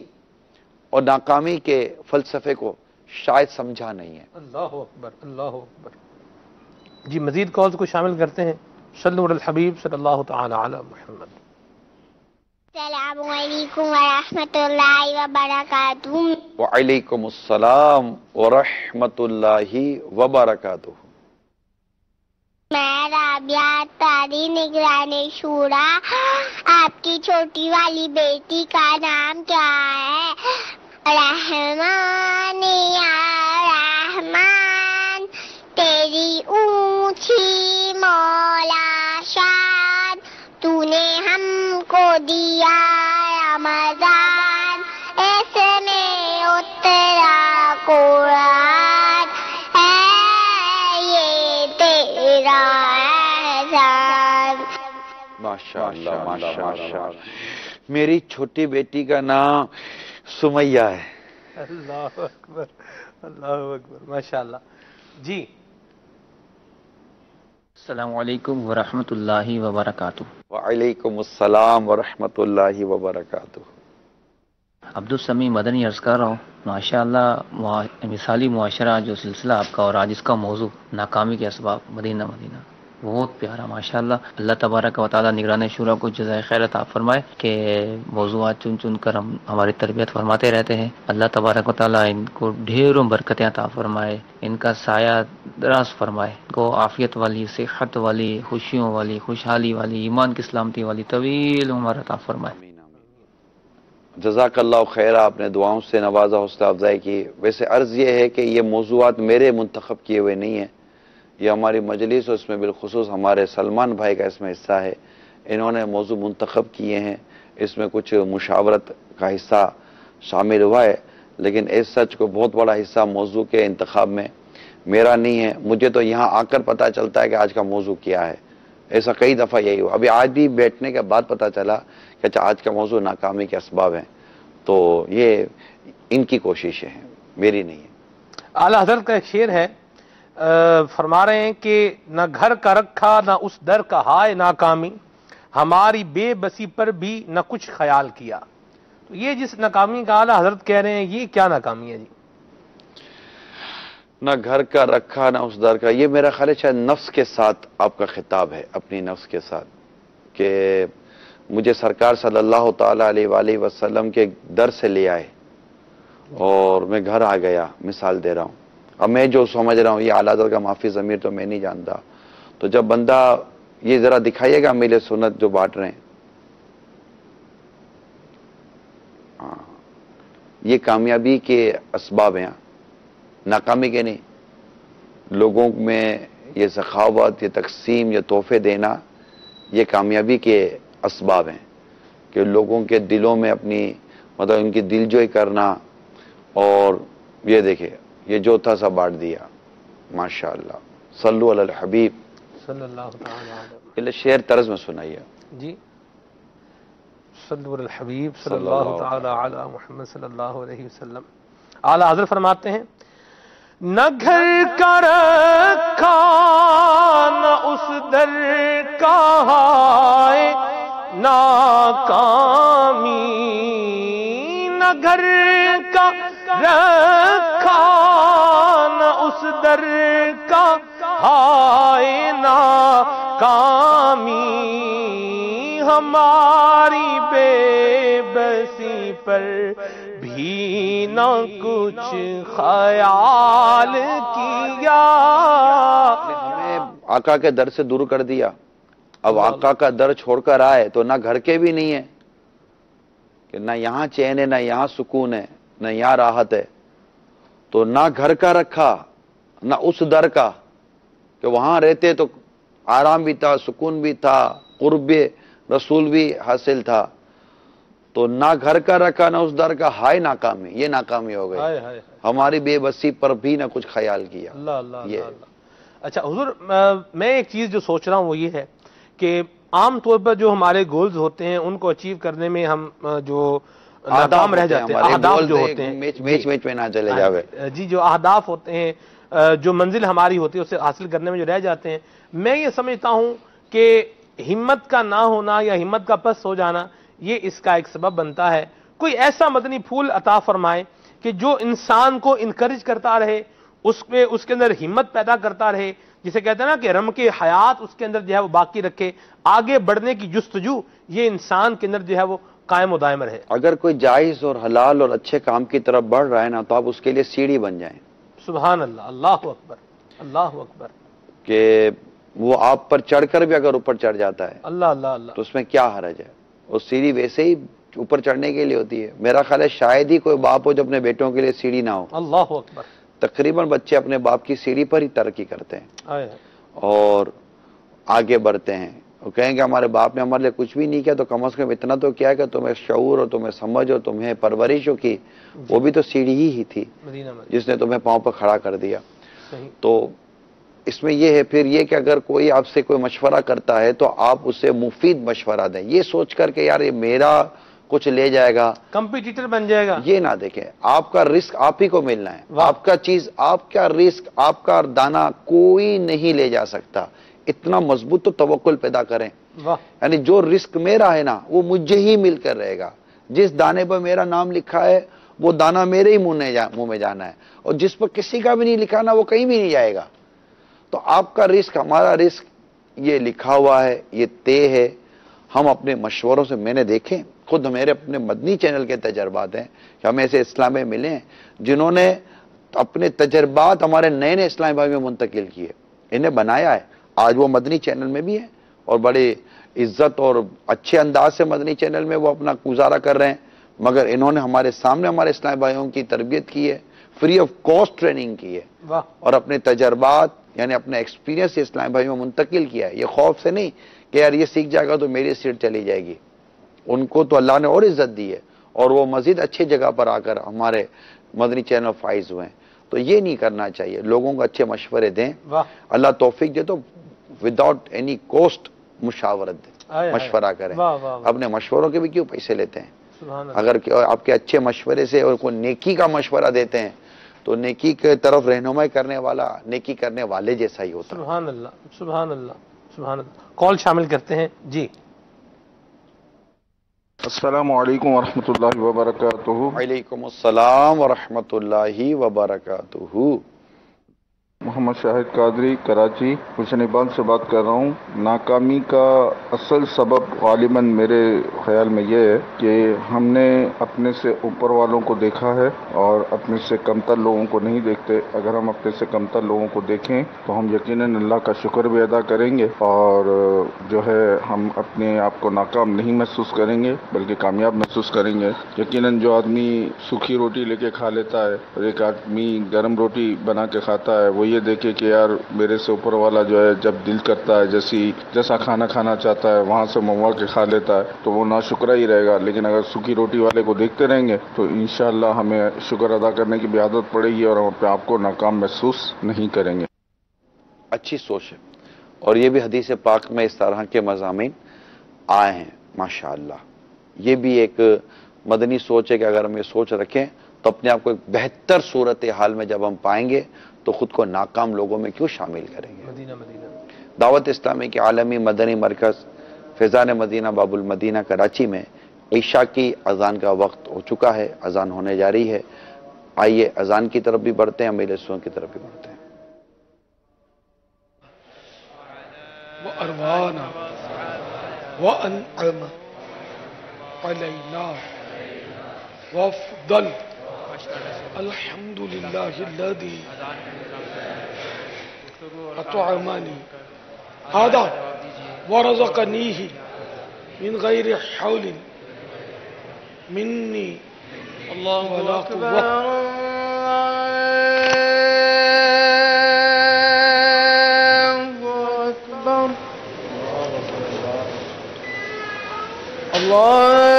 اور ناکامی کے فلسفے کو شاید سمجھا نہیں ہے. اللہ اکبر، اللہ اکبر. جی مزید کالز کو شامل کرتے ہیں. صلو علی الحبیب صلی اللہ تعالی علی محمد. السلام علیکم ورحمۃ اللہ وبرکاتہ. وعلیکم السلام ورحمۃ اللہ وبرکاتہ. میں رابعہ تاری نگران شورا. آپ کی چھوٹی والی بیٹی کا نام کیا ہے؟ رحمان یا رحمان تیری اونچی مولا شان تو نے ہم کو دیا رمضان اس میں اترا قرآن ہے یہ تیرا احسان. ماشاءاللہ ماشاءاللہ. میری چھوٹی بیٹی کا نام سمیہ ہے. اللہ اکبر اللہ اکبر ماشاءاللہ. جی السلام علیکم ورحمۃ اللہ وبرکاتہ. وعلیکم السلام ورحمۃ اللہ وبرکاتہ. عبدالسمیع مدنی عرض کر رہا ہوں. ماشاءاللہ مثالی معاشرہ جو سلسلہ آپ کا اور آج اس کا موضوع ناکامی کے اسباب مدینہ بہت پیارا ماشاءاللہ. اللہ تبارک و تعالی نگران شورا کو جزائے خیر عطا فرمائے کہ موضوعات چن چن کر ہم ہماری تربیت فرماتے رہتے ہیں. اللہ تبارک و تعالی ان کو ڈھیروں برکتیں عطا فرمائے, ان کا سایہ دراز فرمائے, کو عافیت والی, صحت والی, خوشیوں والی, خوشحالی والی, ایمان کی سلامتی والی طویل عمر عطا فرمائے. جزاک اللہ خیر. آپ نے دعاؤں سے نوازا, حوصلہ افزائی کی. ویسے عرض یہ ہے کہ یہ موضوعات میرے منتخب کیے ہوئے نہیں ہیں, یہ ہماری مجلس اور اس میں بالخصوص ہمارے سلمان بھائی کا اس میں حصہ ہے. انہوں نے موضوع منتخب کیے ہیں, اس میں کچھ مشاورت کا حصہ شامل ہوا ہے, لیکن اس سچ کو بہت بڑا حصہ موضوع کے انتخاب میں میرا نہیں ہے. مجھے تو یہاں آ کر پتہ چلتا ہے کہ آج کا موضوع کیا ہے. ایسا کئی دفعہ یہی ہوا. ابھی آج بھی بیٹھنے کے بعد پتہ چلا کہ اچھا آج کا موضوع ناکامی کے اسباب ہیں. تو یہ ان کی کوششیں ہیں, میری نہیں ہے. اعلیٰ حضرت کا ایک شعر ہے, فرما رہے ہیں کہ نہ گھر کا رکھا نہ اس در کا ہائے ناکامی, ہماری بے بسی پر بھی نہ کچھ خیال کیا. تو یہ جس ناکامی کا اعلیٰ حضرت کہہ رہے ہیں, یہ کیا ناکامی ہے جی؟ نہ گھر کا رکھا نہ اس در کا, یہ میرا خیال ہے شاید نفس کے ساتھ آپ کا خطاب ہے, اپنی نفس کے ساتھ, کہ مجھے سرکار صلی اللہ تعالیٰ علیہ وآلہ وسلم کے در سے لے آئے اور میں گھر آ گیا. مثال دے رہا ہوں, اب میں جو سمجھ رہا ہوں یہ اعلیٰ حضرت کا معافی ضمیر تو میں نہیں جانتا. تو جب بندہ یہ ذرا دکھائیے گا میل سنت جو بانٹ رہے ہیں, یہ کامیابی کے اسباب ہیں, ناکامی کے نہیں. لوگوں میں یہ سخاوت, یہ تقسیم, یہ تحفے دینا, یہ کامیابی کے اسباب ہیں. کہ لوگوں کے دلوں میں اپنی مطلب ان کی دلجوئی کرنا, اور یہ دیکھیں یہ جو تھا سب بانٹ دیا. ماشاءاللہ. صلو علی الحبیب صلی اللہ تعالی پہلے شعر طرز میں سنائیے. جی صلو علی الحبیب صلی اللہ تعالی علی محمد صلی اللہ علیہ وسلم. اعلیٰ حضرت فرماتے ہیں, نہ گھر کا رکھا نہ اس در کا ہائے ناکامی, نہ گھر کا رکھا نہ اس در کا ہائے ناکامی, ہماری بے بسی پر بھی نہ کچھ خیال کیا. ہمیں آقا کے در سے دور کر دیا. اب آقا کا در چھوڑ کر آئے تو نہ گھر کے بھی نہیں ہے, کہ نہ یہاں چین ہے, نہ یہاں سکون ہے, نہ یہاں راحت ہے. تو نہ گھر کا رکھا نہ اس در کا, کہ وہاں رہتے تو آرام بھی تھا, سکون بھی تھا, قرب رسول بھی حاصل تھا. تو نہ گھر کا رکھا نہ اس در کا ہائے ناکامی, یہ ناکامی ہو گئی. ہماری بے بسی پر بھی نہ کچھ خیال کیا. اللہ اللہ اللہ. اچھا حضور, میں ایک چیز جو سوچ رہا ہوں وہ یہ ہے کہ عام طور پر جو ہمارے گولز ہوتے ہیں ان کو اچیو کرنے میں ہم جو ناکام رہ جاتے ہیں, اہداف جو ہوتے ہیں, میچ میں نہ چلے جاوے, جی جو اہداف ہوتے ہیں, جو منزل ہماری ہوتی ہے اسے حاصل کرنے میں جو رہ جاتے ہیں, میں یہ سمجھتا ہوں کہ ہمت کا نہ ہونا یا ہمت کا پس ہو جانا یہ اس کا ایک سبب بنتا ہے. کوئی ایسا مدنی پھول عطا فرمائے کہ جو انسان کو انکریج کرتا رہے, اس کے اندر ہمت پیدا کرتا رہے, جسے کہتے ہیں نا کہ رم کے حیات اس کے اندر جو ہے وہ باقی رکھے, آگے بڑھنے کی جستجو یہ انسان کے اندر جو ہے وہ قائم و دائم رہے. اگر کوئی جائز اور حلال اور اچھے کام کی طرف بڑھ رہا ہے نا, تو آپ اس کے لیے سیڑھی بن جائیں. سبحان اللہ, اللہ اکبر اللہ اکبر. کہ وہ آپ پر چڑھ کر بھی اگر اوپر چڑھ جاتا ہے اللہ اللہ اللہ, تو اس میں کیا حرج ہے. وہ سیڑھی ویسے ہی اوپر چڑھنے کے لیے ہوتی ہے. میرا خیال ہے شاید ہی کوئی باپ ہو جو اپنے بیٹوں کے لیے سیڑھی نہ ہو. اللہ اکبر. تقریباً بچے اپنے باپ کی سیڑھی پر ہی ترقی کرتے ہیں اور آگے بڑھتے ہیں. وہ کہیں گے ہمارے باپ نے ہمارے لیے کچھ بھی نہیں کیا تو کم از کم اتنا تو کیا کہ تمہیں شعور اور تمہیں سمجھ اور تمہیں پرورش ہو کی. وہ بھی تو سیڑھی ہی تھی جس نے تمہیں پاؤں پر کھڑا کر دیا. تو اس میں یہ ہے پھر یہ کہ اگر کوئی آپ سے کوئی مشورہ کرتا ہے تو آپ اسے مفید مشورہ دیں. یہ سوچ کر کہ یار یہ میرا کچھ لے جائے گا, کمپیٹیٹر بن جائے گا, یہ نہ دیکھیں. آپ کا رزق آپ ہی کو ملنا ہے. آپ کا چیز, آپ کا رزق, آپ کا دانہ کوئی نہیں لے جا سکتا. اتنا مضبوط تو توکل پیدا کریں. یعنی جو رزق میرا ہے نا وہ مجھے ہی مل کر رہے گا. جس دانے پر میرا نام لکھا ہے وہ دانہ میرے ہی منہ میں جانا ہے, اور جس پر کسی کا بھی نہیں لکھا نا وہ کہیں بھی نہیں جائے گا. تو آپ کا رزق, ہمارا رزق یہ لکھا ہوا ہے, یہ طے ہے. ہم اپنے مشوروں سے, میں نے دیکھے خود میرے اپنے مدنی چینل کے تجربات ہیں کہ ہمیں ایسے اسلام میں ملے ہیں جنہوں نے اپنے تجربات ہمارے نئے نئے اسلامی بھائی میں منتقل کیے, انہیں بنایا ہے. آج وہ مدنی چینل میں بھی ہیں اور بڑی عزت اور اچھے انداز سے مدنی چینل میں وہ اپنا گزارا کر رہے ہیں. مگر انہوں نے ہمارے سامنے ہمارے اسلامی بھائیوں کی تربیت کی ہے, فری آف کاسٹ ٹریننگ کی ہے, اور اپنے تجربات یعنی اپنے ایکسپیرینس اسلامی بھائیوں میں منتقل کیا ہے. یہ خوف سے نہیں کہ یار یہ سیکھ جائے گا تو میری سیٹ چلی جائے گی. ان کو تو اللہ نے اور عزت دی ہے اور وہ مزید اچھی جگہ پر آ کر ہمارے مدنی چینل فائز ہوئے ہیں. تو یہ نہیں کرنا چاہیے, لوگوں کو اچھے مشورے دیں. اللہ توفیق دے تو وداؤٹ اینی کوسٹ مشاورت دیں, مشورہ کریں. اپنے مشوروں کے بھی کیوں پیسے لیتے ہیں؟ اگر آپ کے اچھے مشورے سے اور کوئی نیکی کا مشورہ دیتے ہیں تو نیکی کے طرف رہنمائی کرنے والا نیکی کرنے والے جیسا ہی ہوتا ہے. سبحان اللہ, سبحان اللہ, سبحان اللہ. کال شامل کرتے ہیں جی. السلام علیکم ورحمۃ اللہ وبرکاتہ. وعلیکم السلام ورحمۃ اللہ وبرکاتہ. محمد شاہد قادری, کراچی حسین بان سے بات کر رہا ہوں. ناکامی کا اصل سبب غالباً میرے خیال میں یہ ہے کہ ہم نے اپنے سے اوپر والوں کو دیکھا ہے اور اپنے سے کمتر لوگوں کو نہیں دیکھتے. اگر ہم اپنے سے کمتر لوگوں کو دیکھیں تو ہم یقیناً اللہ کا شکر بھی ادا کریں گے اور جو ہے ہم اپنے آپ کو ناکام نہیں محسوس کریں گے بلکہ کامیاب محسوس کریں گے. یقیناً جو آدمی سوکھی روٹی لے کے کھا لیتا ہے اور ایک آدمی گرم روٹی بنا کے کھاتا ہے, وہ یہ دیکھے کہ یار میرے سے اوپر والا جو ہے جب دل کرتا ہے جیسا کھانا کھانا چاہتا ہے وہاں سے منگوا کے کھا لیتا ہے تو وہ ناشکرا ہی رہے گا. لیکن اگر سوکھی روٹی والے کو دیکھتے رہیں گے تو انشاءاللہ ہمیں شکر ادا کرنے کی بھی عادت پڑے گی اور ہم اپنے آپ کو ناکام محسوس نہیں کریں گے. اچھی سوچ ہے, اور یہ بھی حدیث پاک میں اس طرح کے مضامین آئے ہیں ماشاءاللہ. یہ بھی ایک مدنی سوچ ہے کہ اگر ہم یہ سوچ رکھیں تو اپنے آپ کو ایک بہتر صورتحال میں جب ہم پائیں گے تو خود کو ناکام لوگوں میں کیوں شامل کریں گے. مدینہ مدینہ. دعوت اسلامی کے عالمی مدنی مرکز فیضان مدینہ باب المدینہ کراچی میں عشاء کی اذان کا وقت ہو چکا ہے, اذان ہونے جا رہی ہے. آئیے اذان کی طرف بھی بڑھتے ہیں, مجلسوں کی طرف بھی بڑھتے ہیں. وَأَرْوَانَا وَأَنْعَمَ عَلَيْنَا وَأَفْضَلَ الحمد للہ الذی اطعمنی هذا ورزقنیہ من غیر حول منی ولا قوة. اللہ